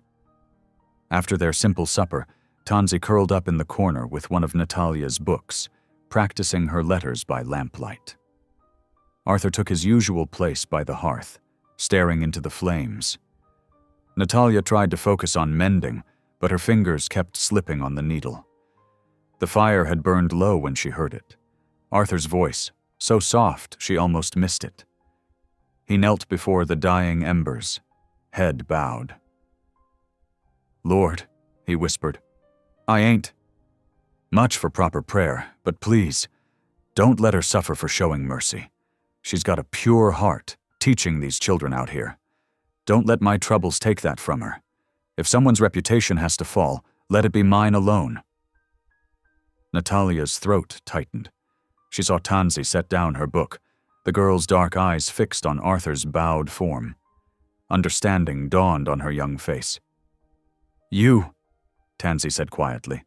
After their simple supper, Tansy curled up in the corner with one of Natalia's books, practicing her letters by lamplight. Arthur took his usual place by the hearth, staring into the flames. Natalia tried to focus on mending, but her fingers kept slipping on the needle. The fire had burned low when she heard it. Arthur's voice, so soft she almost missed it. He knelt before the dying embers, head bowed. Lord, he whispered, I ain't much for proper prayer, but please, don't let her suffer for showing mercy. She's got a pure heart, teaching these children out here. Don't let my troubles take that from her. If someone's reputation has to fall, let it be mine alone. Natalia's throat tightened. She saw Tansy set down her book, the girl's dark eyes fixed on Arthur's bowed form. Understanding dawned on her young face. You, Tansy said quietly.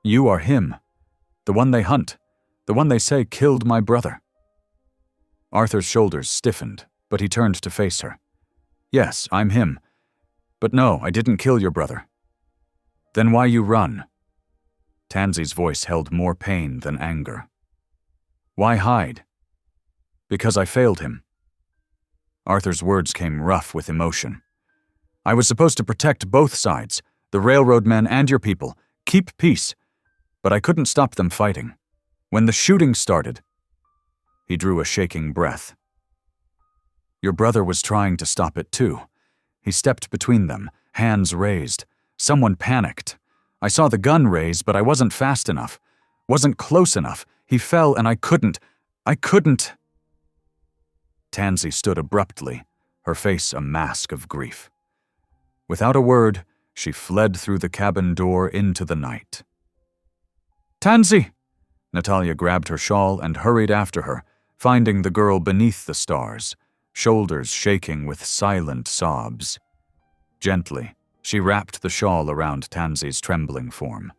You are him. The one they hunt. The one they say killed my brother. Arthur's shoulders stiffened, but he turned to face her. Yes, I'm him. But no, I didn't kill your brother. Then why you run? Tansy's voice held more pain than anger. Why hide? Because I failed him. Arthur's words came rough with emotion. I was supposed to protect both sides, the railroad men and your people, keep peace. But I couldn't stop them fighting. When the shooting started, he drew a shaking breath. Your brother was trying to stop it too. He stepped between them, hands raised. Someone panicked. I saw the gun raise, but I wasn't fast enough. Wasn't close enough. He fell and I couldn't. Tansy stood abruptly, her face a mask of grief. Without a word, she fled through the cabin door into the night. Tansy! Natalia grabbed her shawl and hurried after her, finding the girl beneath the stars, shoulders shaking with silent sobs. Gently, she wrapped the shawl around Tansy's trembling form.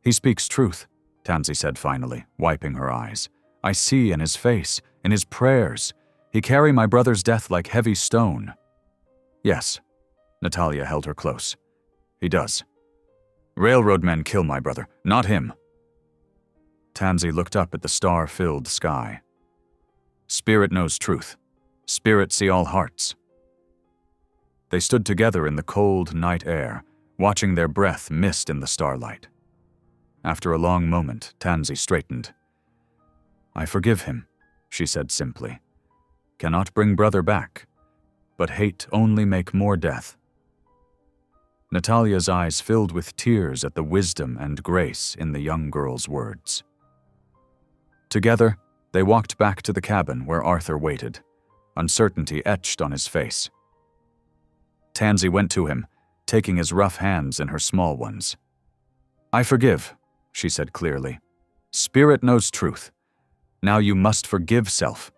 He speaks truth, Tansy said finally, wiping her eyes. I see in his face, in his prayers. He carry my brother's death like heavy stone. Yes. Natalia held her close. He does. Railroad men kill my brother, not him. Tansy looked up at the star-filled sky. Spirit knows truth. Spirit see all hearts. They stood together in the cold night air, watching their breath mist in the starlight. After a long moment, Tansy straightened. I forgive him, she said simply. Cannot bring brother back, but hate only make more death. Natalia's eyes filled with tears at the wisdom and grace in the young girl's words. Together, they walked back to the cabin where Arthur waited, uncertainty etched on his face. Tansy went to him, taking his rough hands in her small ones. I forgive, she said clearly. Spirit knows truth. Now you must forgive self.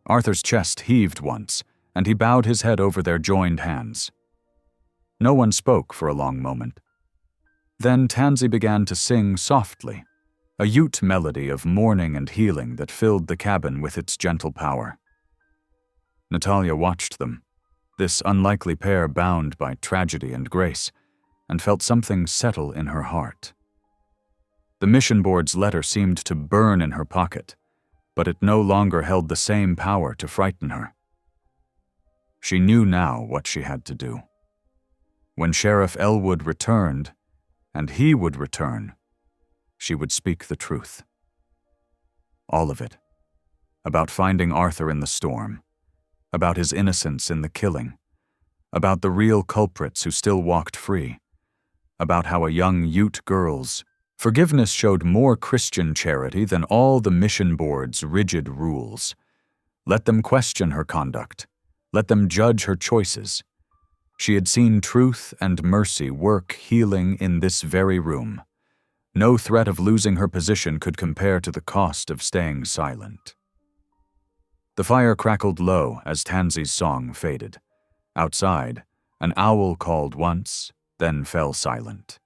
Arthur's chest heaved once, and he bowed his head over their joined hands. No one spoke for a long moment. Then Tansy began to sing softly, a Ute melody of mourning and healing that filled the cabin with its gentle power. Natalia watched them, this unlikely pair bound by tragedy and grace, and felt something settle in her heart. The mission board's letter seemed to burn in her pocket, but it no longer held the same power to frighten her. She knew now what she had to do. When Sheriff Elwood returned, and he would return, she would speak the truth. All of it. About finding Arthur in the storm, about his innocence in the killing, about the real culprits who still walked free, about how a young Ute girl's forgiveness showed more Christian charity than all the mission board's rigid rules. Let them question her conduct. Let them judge her choices. She had seen truth and mercy work healing in this very room. No threat of losing her position could compare to the cost of staying silent. The fire crackled low as Tansy's song faded. Outside, an owl called once, then fell silent.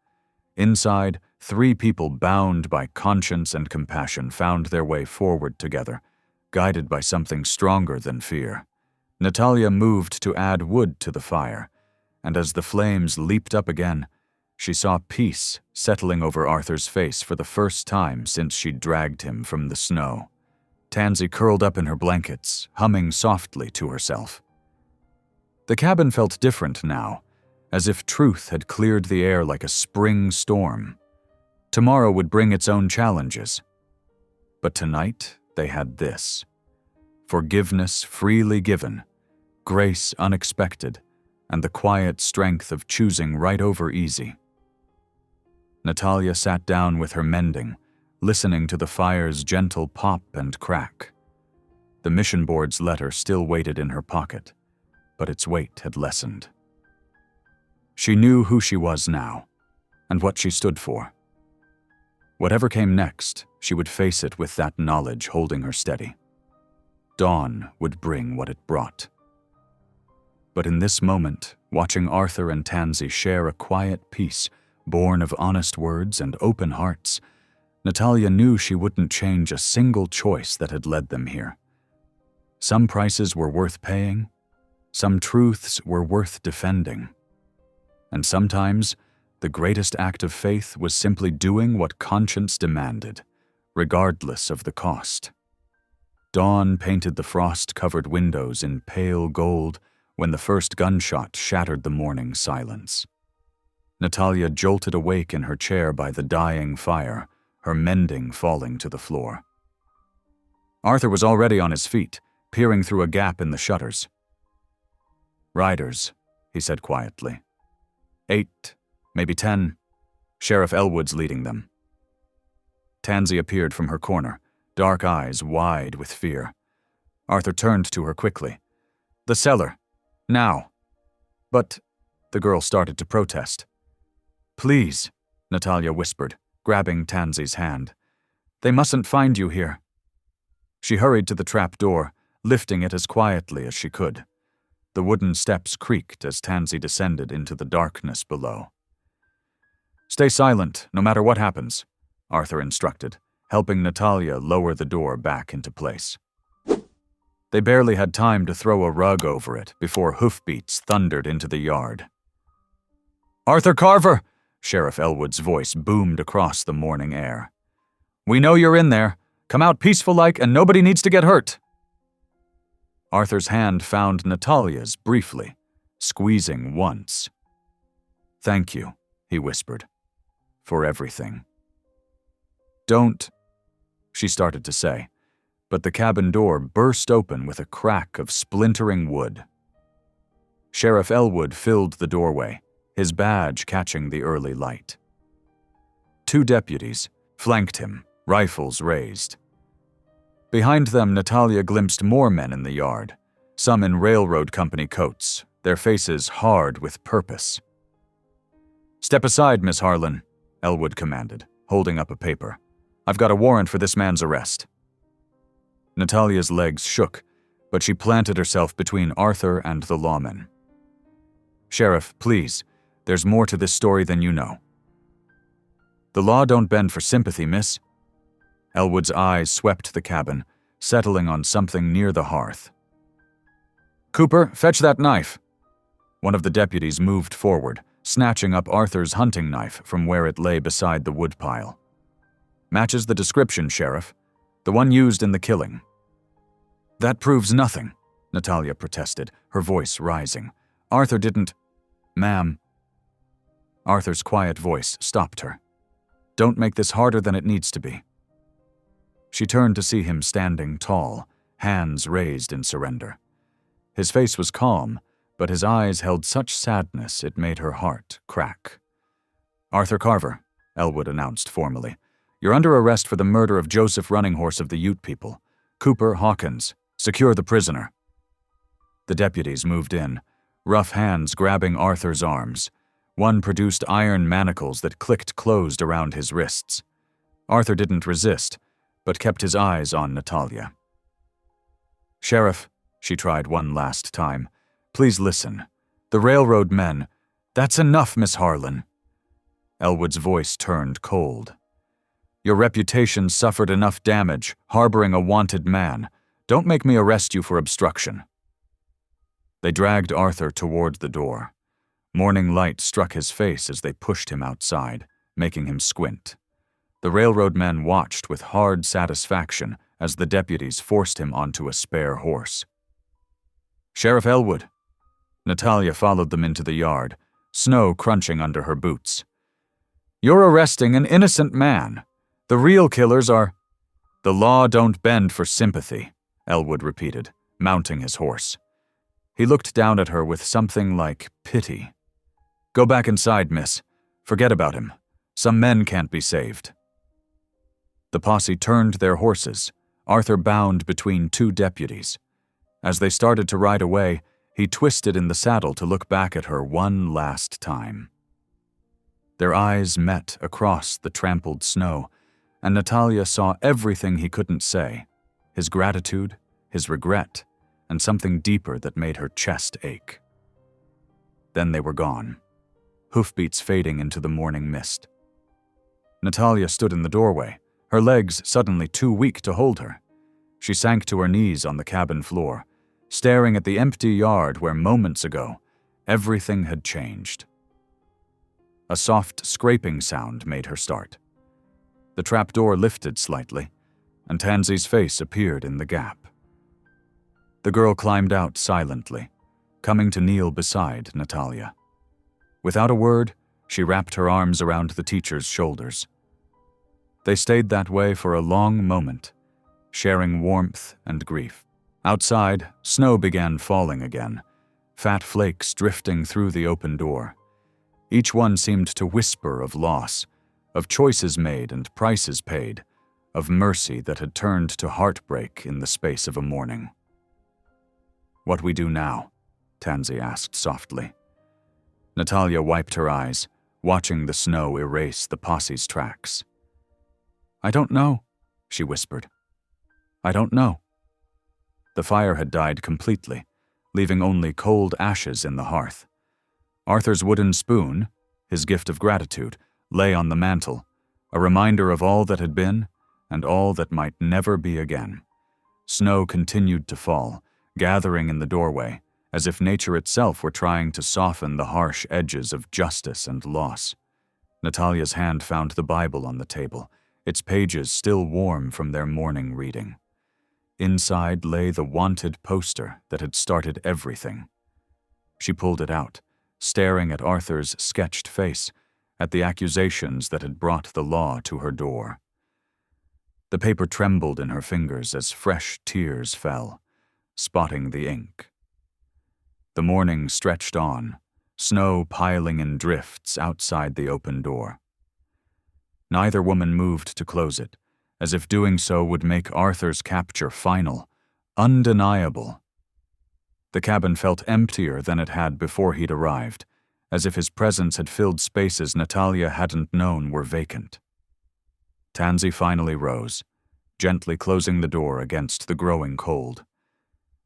Inside, 3 people bound by conscience and compassion found their way forward together, guided by something stronger than fear. Natalia moved to add wood to the fire, and as the flames leaped up again, she saw peace settling over Arthur's face for the first time since she'd dragged him from the snow. Tansy curled up in her blankets, humming softly to herself. The cabin felt different now, as if truth had cleared the air like a spring storm. Tomorrow would bring its own challenges. But tonight, they had this. Forgiveness freely given, grace unexpected, and the quiet strength of choosing right over easy. Natalia sat down with her mending, listening to the fire's gentle pop and crack. The mission board's letter still waited in her pocket, but its weight had lessened. She knew who she was now, and what she stood for. Whatever came next, she would face it with that knowledge holding her steady. Dawn would bring what it brought. But in this moment, watching Arthur and Tansy share a quiet peace born of honest words and open hearts, Natalia knew she wouldn't change a single choice that had led them here. Some prices were worth paying, some truths were worth defending. And sometimes, the greatest act of faith was simply doing what conscience demanded, regardless of the cost. Dawn painted the frost-covered windows in pale gold when the first gunshot shattered the morning silence. Natalia jolted awake in her chair by the dying fire, her mending falling to the floor. Arthur was already on his feet, peering through a gap in the shutters. "Riders," he said quietly. 8, maybe 10. Sheriff Elwood's leading them. Tansy appeared from her corner, dark eyes wide with fear. Arthur turned to her quickly. "The cellar. Now." "But," the girl started to protest. "Please," Natalia whispered, grabbing Tansy's hand. "They mustn't find you here." She hurried to the trap door, lifting it as quietly as she could. The wooden steps creaked as Tansy descended into the darkness below. "Stay silent, no matter what happens," Arthur instructed, helping Natalia lower the door back into place. They barely had time to throw a rug over it before hoofbeats thundered into the yard. "Arthur Carver!" Sheriff Elwood's voice boomed across the morning air. "We know you're in there. Come out peaceful-like and nobody needs to get hurt." Arthur's hand found Natalia's briefly, squeezing once. "Thank you," he whispered, "for everything." "Don't," she started to say, but the cabin door burst open with a crack of splintering wood. Sheriff Elwood filled the doorway, his badge catching the early light. 2 deputies flanked him, rifles raised. Behind them, Natalia glimpsed more men in the yard, some in railroad company coats, their faces hard with purpose. "Step aside, Miss Harlan," Elwood commanded, holding up a paper. "I've got a warrant for this man's arrest." Natalia's legs shook, but she planted herself between Arthur and the lawman. "Sheriff, please, there's more to this story than you know." "The law don't bend for sympathy, miss." Elwood's eyes swept the cabin, settling on something near the hearth. "Cooper, fetch that knife." One of the deputies moved forward, snatching up Arthur's hunting knife from where it lay beside the woodpile. "Matches the description, Sheriff. The one used in the killing." "That proves nothing," Natalia protested, her voice rising. "Arthur didn't—" "Ma'am." Arthur's quiet voice stopped her. "Don't make this harder than it needs to be." She turned to see him standing tall, hands raised in surrender. His face was calm, but his eyes held such sadness it made her heart crack. "Arthur Carver," Elwood announced formally, "you're under arrest for the murder of Joseph Running Horse of the Ute people. Cooper, Hawkins, secure the prisoner." The deputies moved in, rough hands grabbing Arthur's arms. One produced iron manacles that clicked closed around his wrists. Arthur didn't resist, but kept his eyes on Natalia. "Sheriff," she tried one last time, "please listen. The railroad men—" "That's enough, Miss Harlan." Elwood's voice turned cold. "Your reputation suffered enough damage, harboring a wanted man. Don't make me arrest you for obstruction." They dragged Arthur toward the door. Morning light struck his face as they pushed him outside, making him squint. The railroad men watched with hard satisfaction as the deputies forced him onto a spare horse. "Sheriff Elwood." Natalia followed them into the yard, snow crunching under her boots. "You're arresting an innocent man. The real killers are—" "The law don't bend for sympathy," Elwood repeated, mounting his horse. He looked down at her with something like pity. "Go back inside, miss. Forget about him. Some men can't be saved." The posse turned their horses, Arthur bound between 2 deputies. As they started to ride away, he twisted in the saddle to look back at her one last time. Their eyes met across the trampled snow, and Natalia saw everything he couldn't say, his gratitude, his regret, and something deeper that made her chest ache. Then they were gone, hoofbeats fading into the morning mist. Natalia stood in the doorway, her legs suddenly too weak to hold her. She sank to her knees on the cabin floor, staring at the empty yard where moments ago everything had changed. A soft scraping sound made her start. The trapdoor lifted slightly, and Tansy's face appeared in the gap. The girl climbed out silently, coming to kneel beside Natalia. Without a word, she wrapped her arms around the teacher's shoulders. They stayed that way for a long moment, sharing warmth and grief. Outside, snow began falling again, fat flakes drifting through the open door. Each one seemed to whisper of loss, of choices made and prices paid, of mercy that had turned to heartbreak in the space of a morning. "What we do now?" Tansy asked softly. Natalia wiped her eyes, watching the snow erase the posse's tracks. "I don't know," she whispered. "I don't know." The fire had died completely, leaving only cold ashes in the hearth. Arthur's wooden spoon, his gift of gratitude, lay on the mantel, a reminder of all that had been and all that might never be again. Snow continued to fall, gathering in the doorway, as if nature itself were trying to soften the harsh edges of justice and loss. Natalia's hand found the Bible on the table, its pages still warm from their morning reading. Inside lay the wanted poster that had started everything. She pulled it out, staring at Arthur's sketched face, at the accusations that had brought the law to her door. The paper trembled in her fingers as fresh tears fell, spotting the ink. The morning stretched on, snow piling in drifts outside the open door. Neither woman moved to close it, as if doing so would make Arthur's capture final, undeniable. The cabin felt emptier than it had before he'd arrived, as if his presence had filled spaces Natalia hadn't known were vacant. Tansy finally rose, gently closing the door against the growing cold.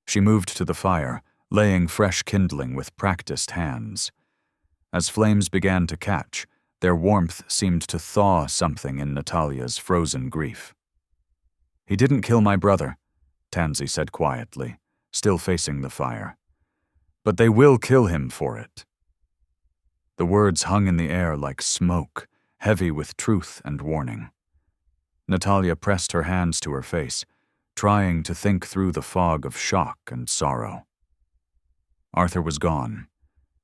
She moved to the fire, laying fresh kindling with practiced hands. As flames began to catch, their warmth seemed to thaw something in Natalia's frozen grief. "He didn't kill my brother," Tansy said quietly, still facing the fire. "But they will kill him for it." The words hung in the air like smoke, heavy with truth and warning. Natalia pressed her hands to her face, trying to think through the fog of shock and sorrow. Arthur was gone,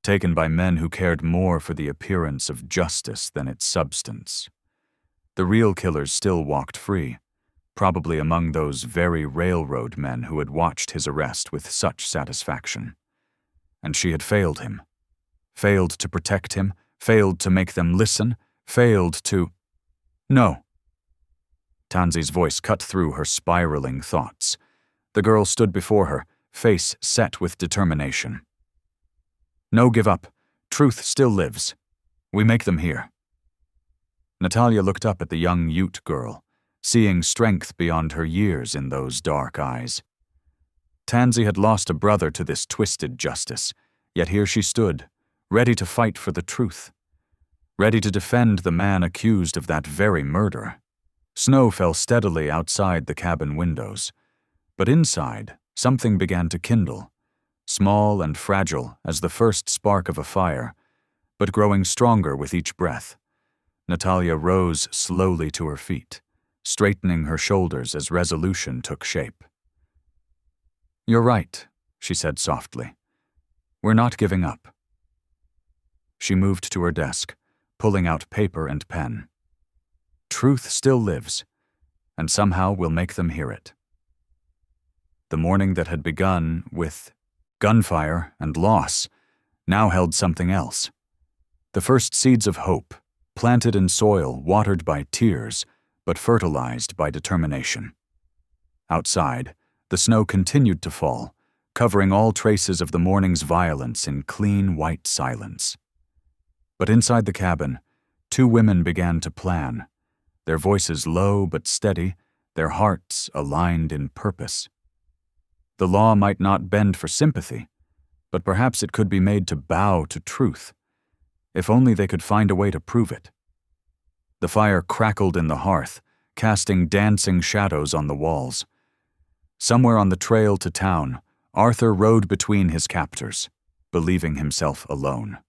taken by men who cared more for the appearance of justice than its substance. The real killers still walked free, probably among those very railroad men who had watched his arrest with such satisfaction. And she had failed him. Failed to protect him, failed to make them listen, failed to— No. Tansy's voice cut through her spiraling thoughts. The girl stood before her, face set with determination. "No, give up. Truth still lives. We make them hear." Natalia looked up at the young Ute girl, seeing strength beyond her years in those dark eyes. Tansy had lost a brother to this twisted justice, yet here she stood, ready to fight for the truth, ready to defend the man accused of that very murder. Snow fell steadily outside the cabin windows, but inside, something began to kindle, small and fragile as the first spark of a fire, but growing stronger with each breath. Natalia rose slowly to her feet, straightening her shoulders as resolution took shape. "You're right," she said softly. "We're not giving up." She moved to her desk, pulling out paper and pen. Truth still lives, and somehow we'll make them hear it. The morning that had begun with gunfire and loss now held something else. The first seeds of hope, planted in soil watered by tears, but fertilized by determination. Outside, the snow continued to fall, covering all traces of the morning's violence in clean white silence. But inside the cabin, two women began to plan, their voices low but steady, their hearts aligned in purpose. The law might not bend for sympathy, but perhaps it could be made to bow to truth, if only they could find a way to prove it. The fire crackled in the hearth, casting dancing shadows on the walls. Somewhere on the trail to town, Arthur rode between his captors, believing himself alone.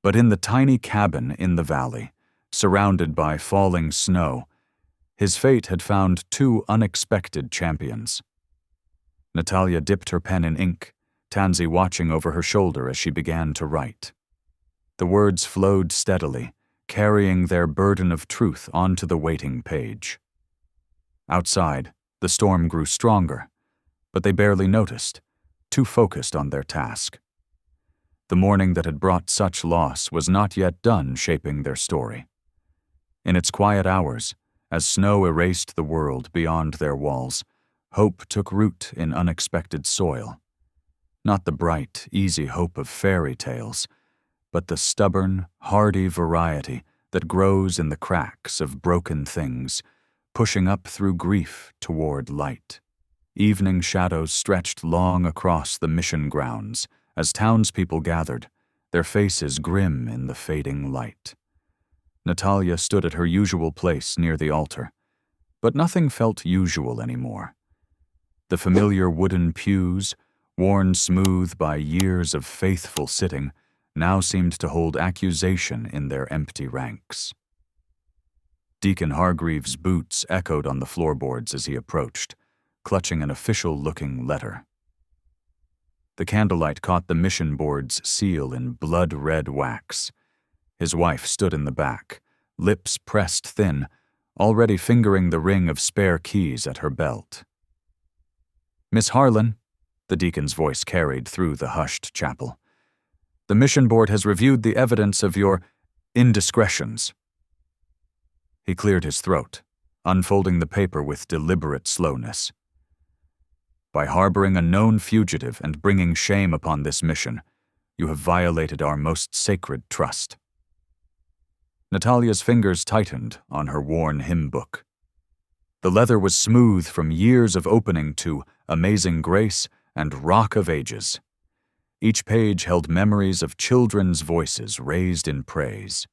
But in the tiny cabin in the valley, surrounded by falling snow, his fate had found two unexpected champions. Natalia dipped her pen in ink, Tansy watching over her shoulder as she began to write. The words flowed steadily, carrying their burden of truth onto the waiting page. Outside, the storm grew stronger, but they barely noticed, too focused on their task. The morning that had brought such loss was not yet done shaping their story. In its quiet hours, as snow erased the world beyond their walls, hope took root in unexpected soil. Not the bright, easy hope of fairy tales, but the stubborn, hardy variety that grows in the cracks of broken things, pushing up through grief toward light. Evening shadows stretched long across the mission grounds as townspeople gathered, their faces grim in the fading light. Natalia stood at her usual place near the altar, but nothing felt usual anymore. The familiar wooden pews, worn smooth by years of faithful sitting, now seemed to hold accusation in their empty ranks. Deacon Hargreaves' boots echoed on the floorboards as he approached, clutching an official-looking letter. The candlelight caught the mission board's seal in blood-red wax. His wife stood in the back, lips pressed thin, already fingering the ring of spare keys at her belt. "Miss Harlan," the deacon's voice carried through the hushed chapel, "the mission board has reviewed the evidence of your indiscretions." He cleared his throat, unfolding the paper with deliberate slowness. "By harboring a known fugitive and bringing shame upon this mission, you have violated our most sacred trust." Natalia's fingers tightened on her worn hymn book. The leather was smooth from years of opening to Amazing Grace and Rock of Ages. Each page held memories of children's voices raised in praise.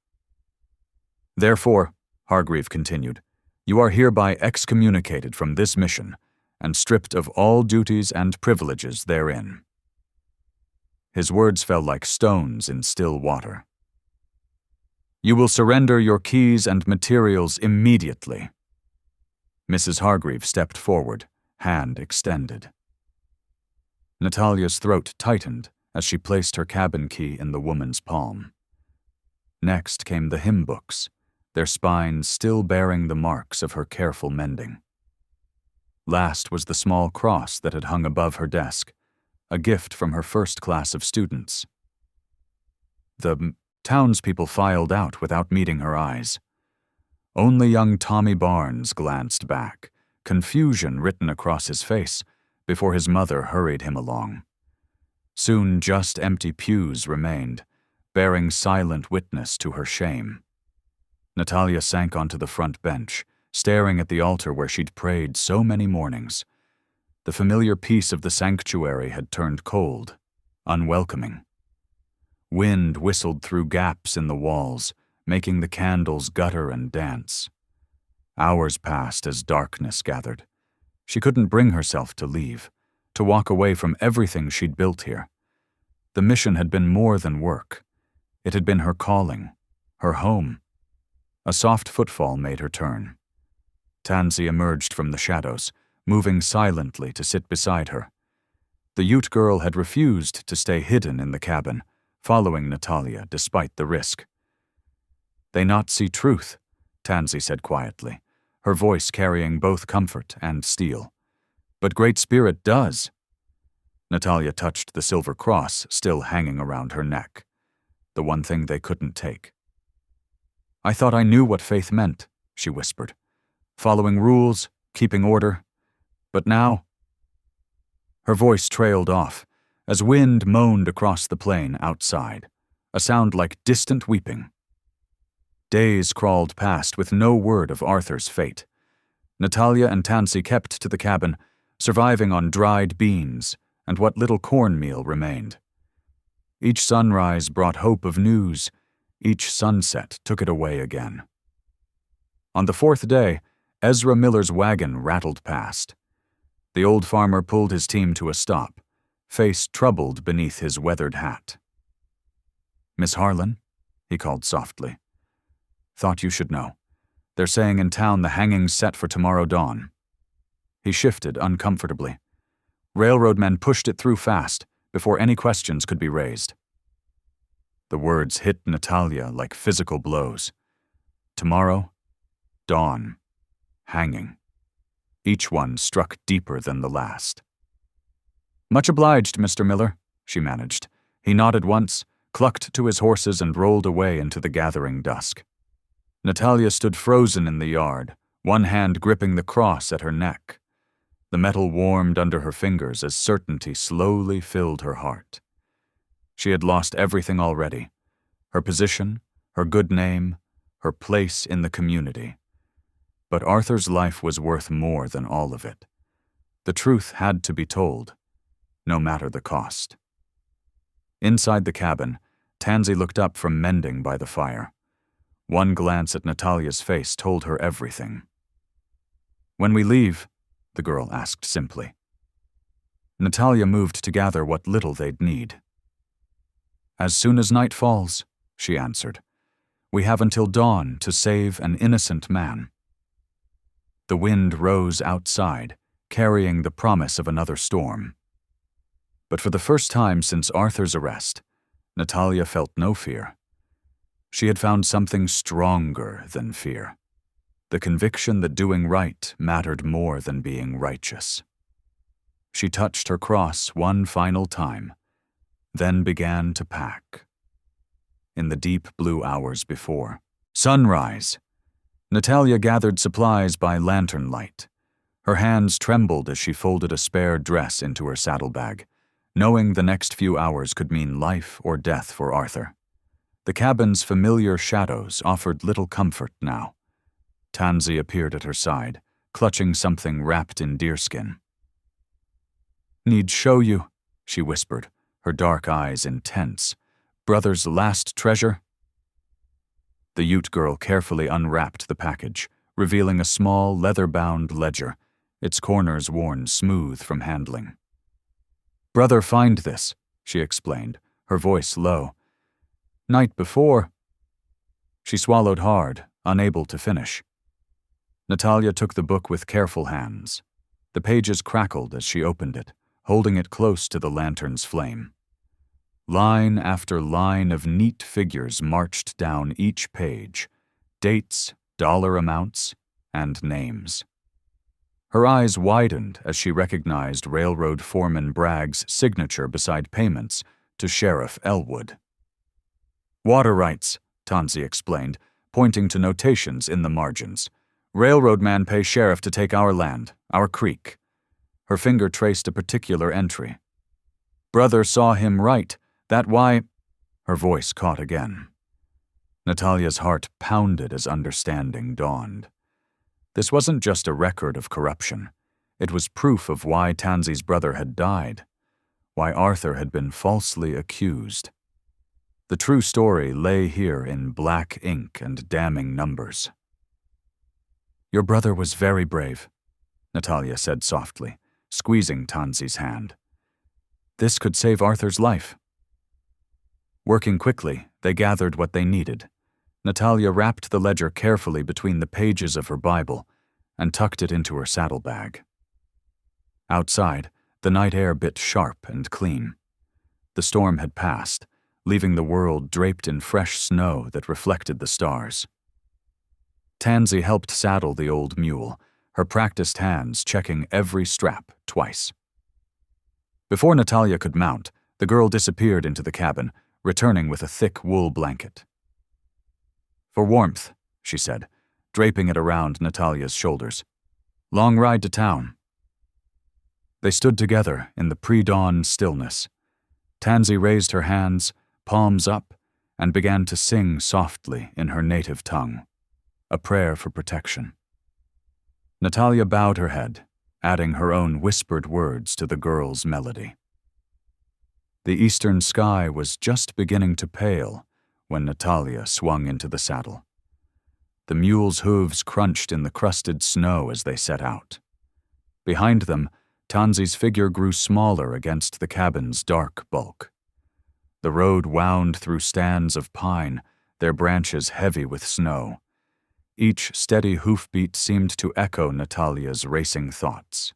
"Therefore," Hargreave continued, "you are hereby excommunicated from this mission and stripped of all duties and privileges therein." His words fell like stones in still water. "You will surrender your keys and materials immediately." Mrs. Hargreave stepped forward, hand extended. Natalia's throat tightened as she placed her cabin key in the woman's palm. Next came the hymn books, their spines still bearing the marks of her careful mending. Last was the small cross that had hung above her desk, a gift from her first class of students. The townspeople filed out without meeting her eyes. Only young Tommy Barnes glanced back, confusion written across his face, before his mother hurried him along. Soon just empty pews remained, bearing silent witness to her shame. Natalia sank onto the front bench, staring at the altar where she'd prayed so many mornings. The familiar peace of the sanctuary had turned cold, unwelcoming. Wind whistled through gaps in the walls, making the candles gutter and dance. Hours passed as darkness gathered. She couldn't bring herself to leave, to walk away from everything she'd built here. The mission had been more than work. It had been her calling, her home. A soft footfall made her turn. Tansy emerged from the shadows, moving silently to sit beside her. The Ute girl had refused to stay hidden in the cabin, following Natalia despite the risk. "They not see truth," Tansy said quietly, her voice carrying both comfort and steel. "But Great Spirit does." Natalia touched the silver cross still hanging around her neck, the one thing they couldn't take. "I thought I knew what faith meant," she whispered. "Following rules, keeping order. But now—" Her voice trailed off as wind moaned across the plain outside, a sound like distant weeping. Days crawled past with no word of Arthur's fate. Natalia and Tansy kept to the cabin, surviving on dried beans and what little cornmeal remained. Each sunrise brought hope of news. Each sunset took it away again. On the fourth day, Ezra Miller's wagon rattled past. The old farmer pulled his team to a stop, face troubled beneath his weathered hat. "Miss Harlan," he called softly. "Thought you should know. They're saying in town the hanging's set for tomorrow dawn." He shifted uncomfortably. Railroad men pushed it through fast, before any questions could be raised. The words hit Natalia like physical blows. Tomorrow, dawn, hanging. Each one struck deeper than the last. "Much obliged, Mr. Miller," she managed. He nodded once, clucked to his horses and rolled away into the gathering dusk. Natalia stood frozen in the yard, one hand gripping the cross at her neck. The metal warmed under her fingers as certainty slowly filled her heart. She had lost everything already: her position, her good name, her place in the community. But Arthur's life was worth more than all of it. The truth had to be told, no matter the cost. Inside the cabin, Tansy looked up from mending by the fire. One glance at Natalia's face told her everything. "When we leave?" the girl asked simply. Natalia moved to gather what little they'd need. "As soon as night falls," she answered. "We have until dawn to save an innocent man." The wind rose outside, carrying the promise of another storm. But for the first time since Arthur's arrest, Natalia felt no fear. She had found something stronger than fear, the conviction that doing right mattered more than being righteous. She touched her cross one final time, then began to pack. In the deep blue hours before sunrise, Natalia gathered supplies by lantern light. Her hands trembled as she folded a spare dress into her saddlebag, knowing the next few hours could mean life or death for Arthur. The cabin's familiar shadows offered little comfort now. Tansy appeared at her side, clutching something wrapped in deerskin. "Need show you," she whispered, her dark eyes intense. "Brother's last treasure?" The Ute girl carefully unwrapped the package, revealing a small, leather-bound ledger, its corners worn smooth from handling. "Brother find this," she explained, her voice low. "Night before." She swallowed hard, unable to finish. Natalia took the book with careful hands. The pages crackled as she opened it, holding it close to the lantern's flame. Line after line of neat figures marched down each page, dates, dollar amounts, and names. Her eyes widened as she recognized Railroad Foreman Bragg's signature beside payments to Sheriff Elwood. "Water rights," Tansy explained, pointing to notations in the margins. "Railroad man pay sheriff to take our land, our creek." Her finger traced a particular entry. "Brother saw him right, that why—" Her voice caught again. Natalia's heart pounded as understanding dawned. This wasn't just a record of corruption. It was proof of why Tansy's brother had died, why Arthur had been falsely accused. The true story lay here in black ink and damning numbers. "Your brother was very brave," Natalia said softly, squeezing Tansy's hand. "This could save Arthur's life." Working quickly, they gathered what they needed. Natalia wrapped the ledger carefully between the pages of her Bible and tucked it into her saddlebag. Outside, the night air bit sharp and clean. The storm had passed, leaving the world draped in fresh snow that reflected the stars. Tansy helped saddle the old mule, her practiced hands checking every strap twice. Before Natalia could mount, the girl disappeared into the cabin, returning with a thick wool blanket. "For warmth," she said, draping it around Natalia's shoulders. "Long ride to town." They stood together in the pre-dawn stillness. Tansy raised her hands, palms up, and began to sing softly in her native tongue, a prayer for protection. Natalia bowed her head, adding her own whispered words to the girl's melody. The eastern sky was just beginning to pale when Natalia swung into the saddle. The mule's hooves crunched in the crusted snow as they set out. Behind them, Tansy's figure grew smaller against the cabin's dark bulk. The road wound through stands of pine, their branches heavy with snow. Each steady hoofbeat seemed to echo Natalia's racing thoughts.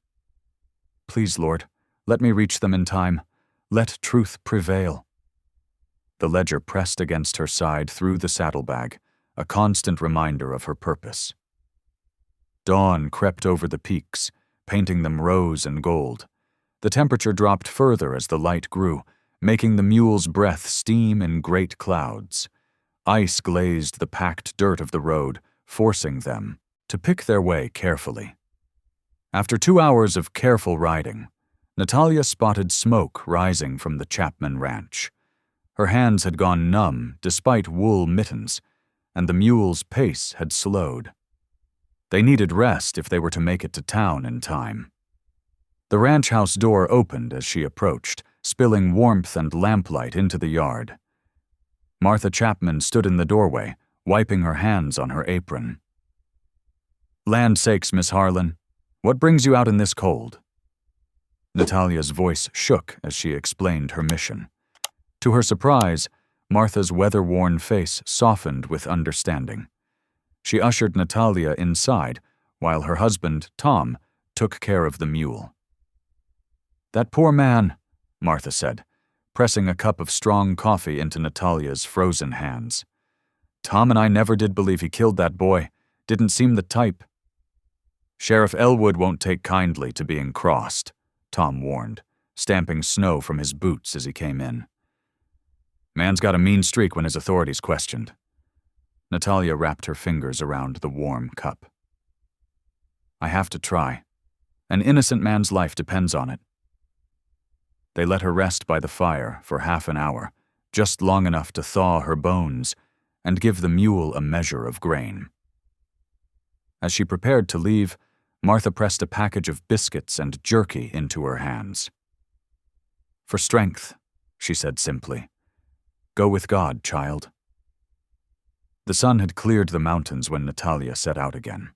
"Please, Lord, let me reach them in time. Let truth prevail." The ledger pressed against her side through the saddlebag, a constant reminder of her purpose. Dawn crept over the peaks, painting them rose and gold. The temperature dropped further as the light grew, making the mule's breath steam in great clouds. Ice glazed the packed dirt of the road, forcing them to pick their way carefully. After 2 hours of careful riding, Natalia spotted smoke rising from the Chapman ranch. Her hands had gone numb despite wool mittens, and the mule's pace had slowed. They needed rest if they were to make it to town in time. The ranch house door opened as she approached, spilling warmth and lamplight into the yard. Martha Chapman stood in the doorway, wiping her hands on her apron. "Land sakes, Miss Harlan, what brings you out in this cold?" Natalia's voice shook as she explained her mission. To her surprise, Martha's weather-worn face softened with understanding. She ushered Natalia inside, while her husband, Tom, took care of the mule. "That poor man," Martha said, pressing a cup of strong coffee into Natalia's frozen hands. "Tom and I never did believe he killed that boy. Didn't seem the type." "Sheriff Elwood won't take kindly to being crossed," Tom warned, stamping snow from his boots as he came in. "Man's got a mean streak when his authority's questioned." Natalia wrapped her fingers around the warm cup. "I have to try. An innocent man's life depends on it." They let her rest by the fire for half an hour, just long enough to thaw her bones and give the mule a measure of grain. As she prepared to leave, Martha pressed a package of biscuits and jerky into her hands. "For strength," she said simply. "Go with God, child." The sun had cleared the mountains when Natalia set out again.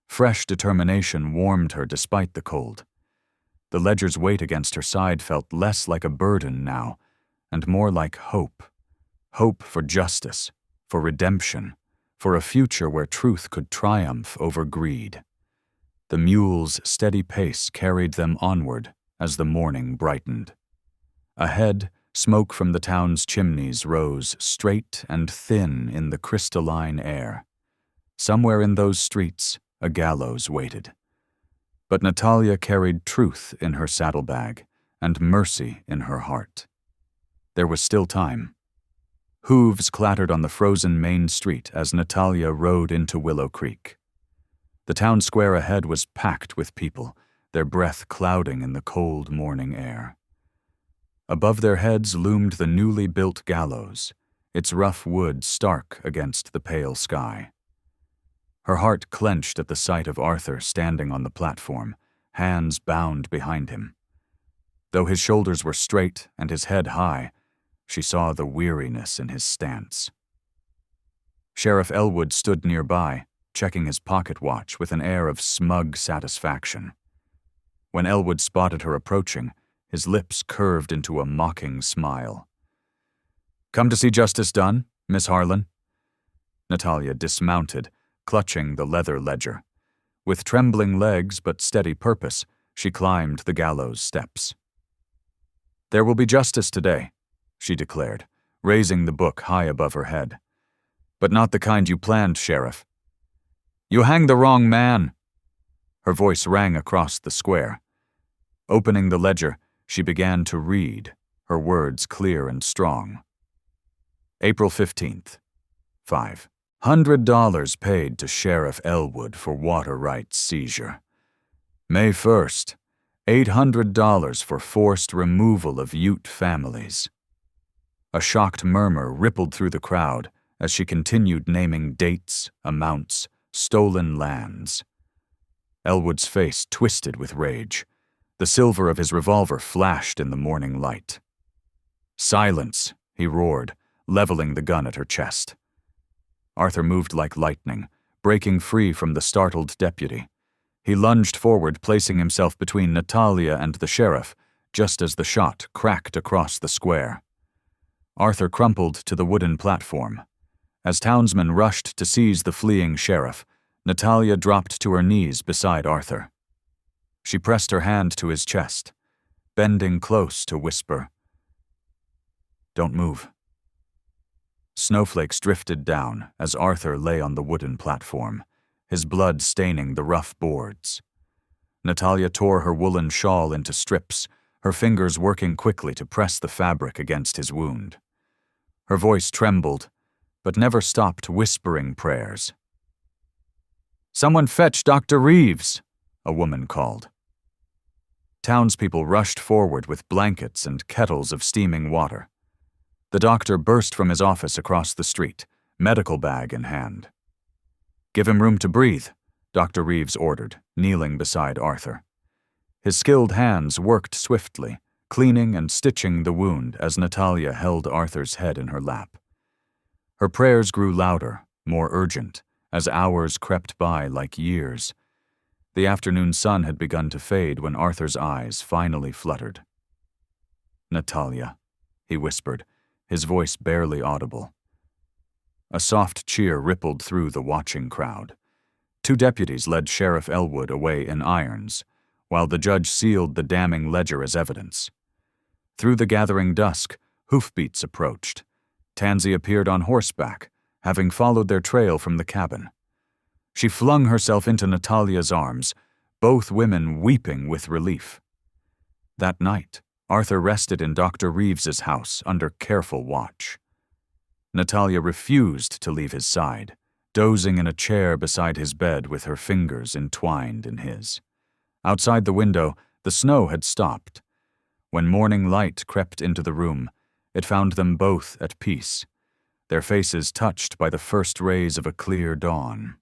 Fresh determination warmed her despite the cold. The ledger's weight against her side felt less like a burden now, and more like hope. Hope for justice, for redemption, for a future where truth could triumph over greed. The mule's steady pace carried them onward as the morning brightened. Ahead, smoke from the town's chimneys rose straight and thin in the crystalline air. Somewhere in those streets, a gallows waited. But Natalia carried truth in her saddlebag and mercy in her heart. There was still time. Hooves clattered on the frozen main street as Natalia rode into Willow Creek. The town square ahead was packed with people, their breath clouding in the cold morning air. Above their heads loomed the newly built gallows, its rough wood stark against the pale sky. Her heart clenched at the sight of Arthur standing on the platform, hands bound behind him. Though his shoulders were straight and his head high, she saw the weariness in his stance. Sheriff Elwood stood nearby, checking his pocket watch with an air of smug satisfaction. When Elwood spotted her approaching, his lips curved into a mocking smile. "Come to see justice done, Miss Harlan?" Natalia dismounted, clutching the leather ledger. With trembling legs but steady purpose, she climbed the gallows steps. "There will be justice today," she declared, raising the book high above her head. "But not the kind you planned, Sheriff." "You hanged the wrong man." Her voice rang across the square. Opening the ledger, she began to read, her words clear and strong. April 15th, $500 paid to Sheriff Elwood for water rights seizure. May 1st, $800 for forced removal of Ute families. A shocked murmur rippled through the crowd as she continued naming dates, amounts, stolen lands. Elwood's face twisted with rage. The silver of his revolver flashed in the morning light. "Silence," he roared, leveling the gun at her chest. Arthur moved like lightning, breaking free from the startled deputy. He lunged forward, placing himself between Natalia and the sheriff, just as the shot cracked across the square. Arthur crumpled to the wooden platform. As townsmen rushed to seize the fleeing sheriff, Natalia dropped to her knees beside Arthur. She pressed her hand to his chest, bending close to whisper, "Don't move." Snowflakes drifted down as Arthur lay on the wooden platform, his blood staining the rough boards. Natalia tore her woolen shawl into strips, her fingers working quickly to press the fabric against his wound. Her voice trembled, but never stopped whispering prayers. "Someone fetch Dr. Reeves," a woman called. Townspeople rushed forward with blankets and kettles of steaming water. The doctor burst from his office across the street, medical bag in hand. "Give him room to breathe," Dr. Reeves ordered, kneeling beside Arthur. His skilled hands worked swiftly, cleaning and stitching the wound as Natalia held Arthur's head in her lap. Her prayers grew louder, more urgent, as hours crept by like years. The afternoon sun had begun to fade when Arthur's eyes finally fluttered. "Natalia," he whispered, his voice barely audible. A soft cheer rippled through the watching crowd. 2 deputies led Sheriff Elwood away in irons, while the judge sealed the damning ledger as evidence. Through the gathering dusk, hoofbeats approached. Tansy appeared on horseback, having followed their trail from the cabin. She flung herself into Natalia's arms, both women weeping with relief. That night, Arthur rested in Dr. Reeves's house under careful watch. Natalia refused to leave his side, dozing in a chair beside his bed with her fingers entwined in his. Outside the window, the snow had stopped. When morning light crept into the room, it found them both at peace, their faces touched by the first rays of a clear dawn.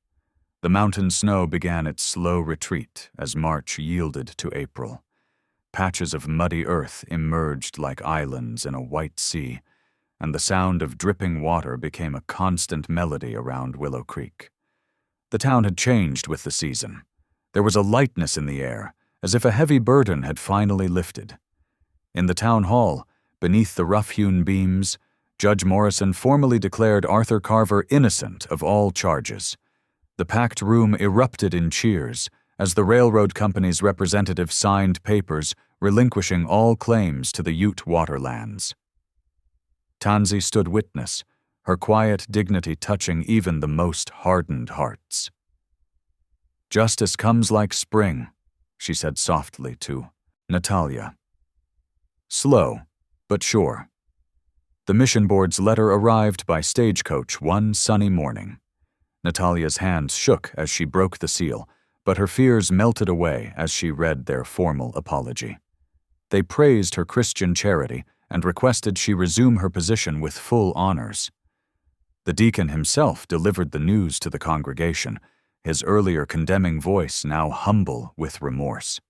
The mountain snow began its slow retreat as March yielded to April. Patches of muddy earth emerged like islands in a white sea, and the sound of dripping water became a constant melody around Willow Creek. The town had changed with the season. There was a lightness in the air, as if a heavy burden had finally lifted. In the town hall, beneath the rough-hewn beams, Judge Morrison formally declared Arthur Carver innocent of all charges. The packed room erupted in cheers as the railroad company's representative signed papers relinquishing all claims to the Ute waterlands. Tansy stood witness, her quiet dignity touching even the most hardened hearts. "Justice comes like spring," she said softly to Natalia. Slow, but sure. The mission board's letter arrived by stagecoach one sunny morning. Natalia's hands shook as she broke the seal, but her fears melted away as she read their formal apology. They praised her Christian charity and requested she resume her position with full honors. The deacon himself delivered the news to the congregation, his earlier condemning voice now humble with remorse.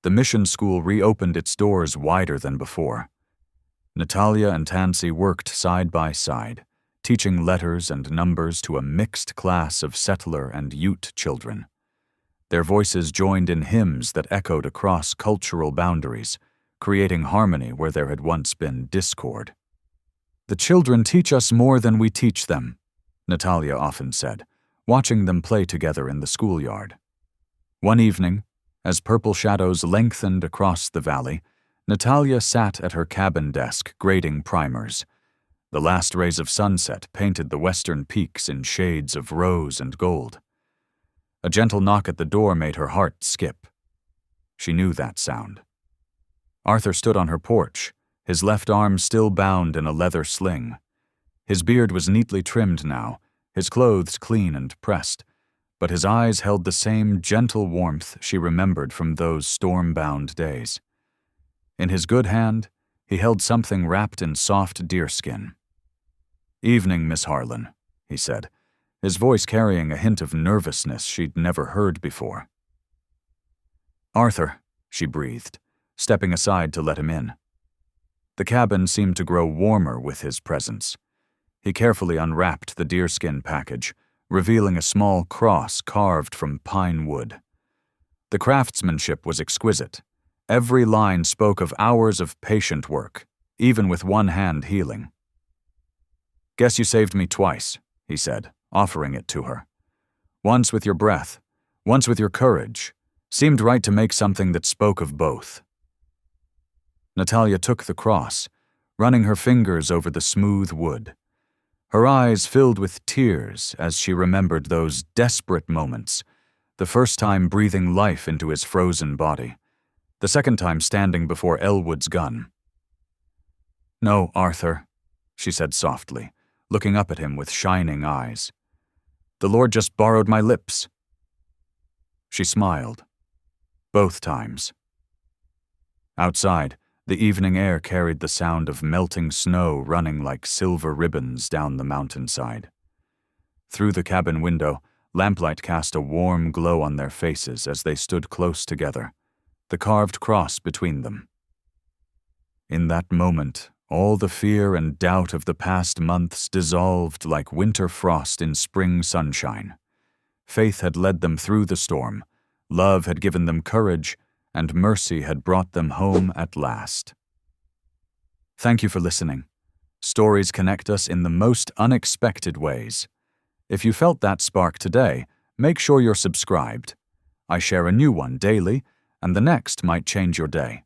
The mission school reopened its doors wider than before. Natalia and Tansy worked side by side, teaching letters and numbers to a mixed class of settler and Ute children. Their voices joined in hymns that echoed across cultural boundaries, creating harmony where there had once been discord. "The children teach us more than we teach them," Natalia often said, watching them play together in the schoolyard. One evening, as purple shadows lengthened across the valley, Natalia sat at her cabin desk grading primers. The last rays of sunset painted the western peaks in shades of rose and gold. A gentle knock at the door made her heart skip. She knew that sound. Arthur stood on her porch, his left arm still bound in a leather sling. His beard was neatly trimmed now, his clothes clean and pressed, but his eyes held the same gentle warmth she remembered from those storm-bound days. In his good hand, he held something wrapped in soft deerskin. "Evening, Miss Harlan," he said, his voice carrying a hint of nervousness she'd never heard before. "Arthur," she breathed, stepping aside to let him in. The cabin seemed to grow warmer with his presence. He carefully unwrapped the deerskin package, revealing a small cross carved from pine wood. The craftsmanship was exquisite. Every line spoke of hours of patient work, even with one hand healing. "Guess you saved me twice," he said, offering it to her. "Once with your breath, once with your courage. Seemed right to make something that spoke of both." Natalia took the cross, running her fingers over the smooth wood. Her eyes filled with tears as she remembered those desperate moments, the first time breathing life into his frozen body, the second time standing before Elwood's gun. "No, Arthur," she said softly, looking up at him with shining eyes. "The Lord just borrowed my lips." She smiled. Both times. Outside, the evening air carried the sound of melting snow running like silver ribbons down the mountainside. Through the cabin window, lamplight cast a warm glow on their faces as they stood close together, the carved cross between them. In that moment, all the fear and doubt of the past months dissolved like winter frost in spring sunshine. Faith had led them through the storm, Love had given them courage, and mercy had brought them home at last. Thank you for listening. Stories connect us in the most unexpected ways. If you felt that spark today, make sure you're subscribed. I share a new one daily, and the next might change your day.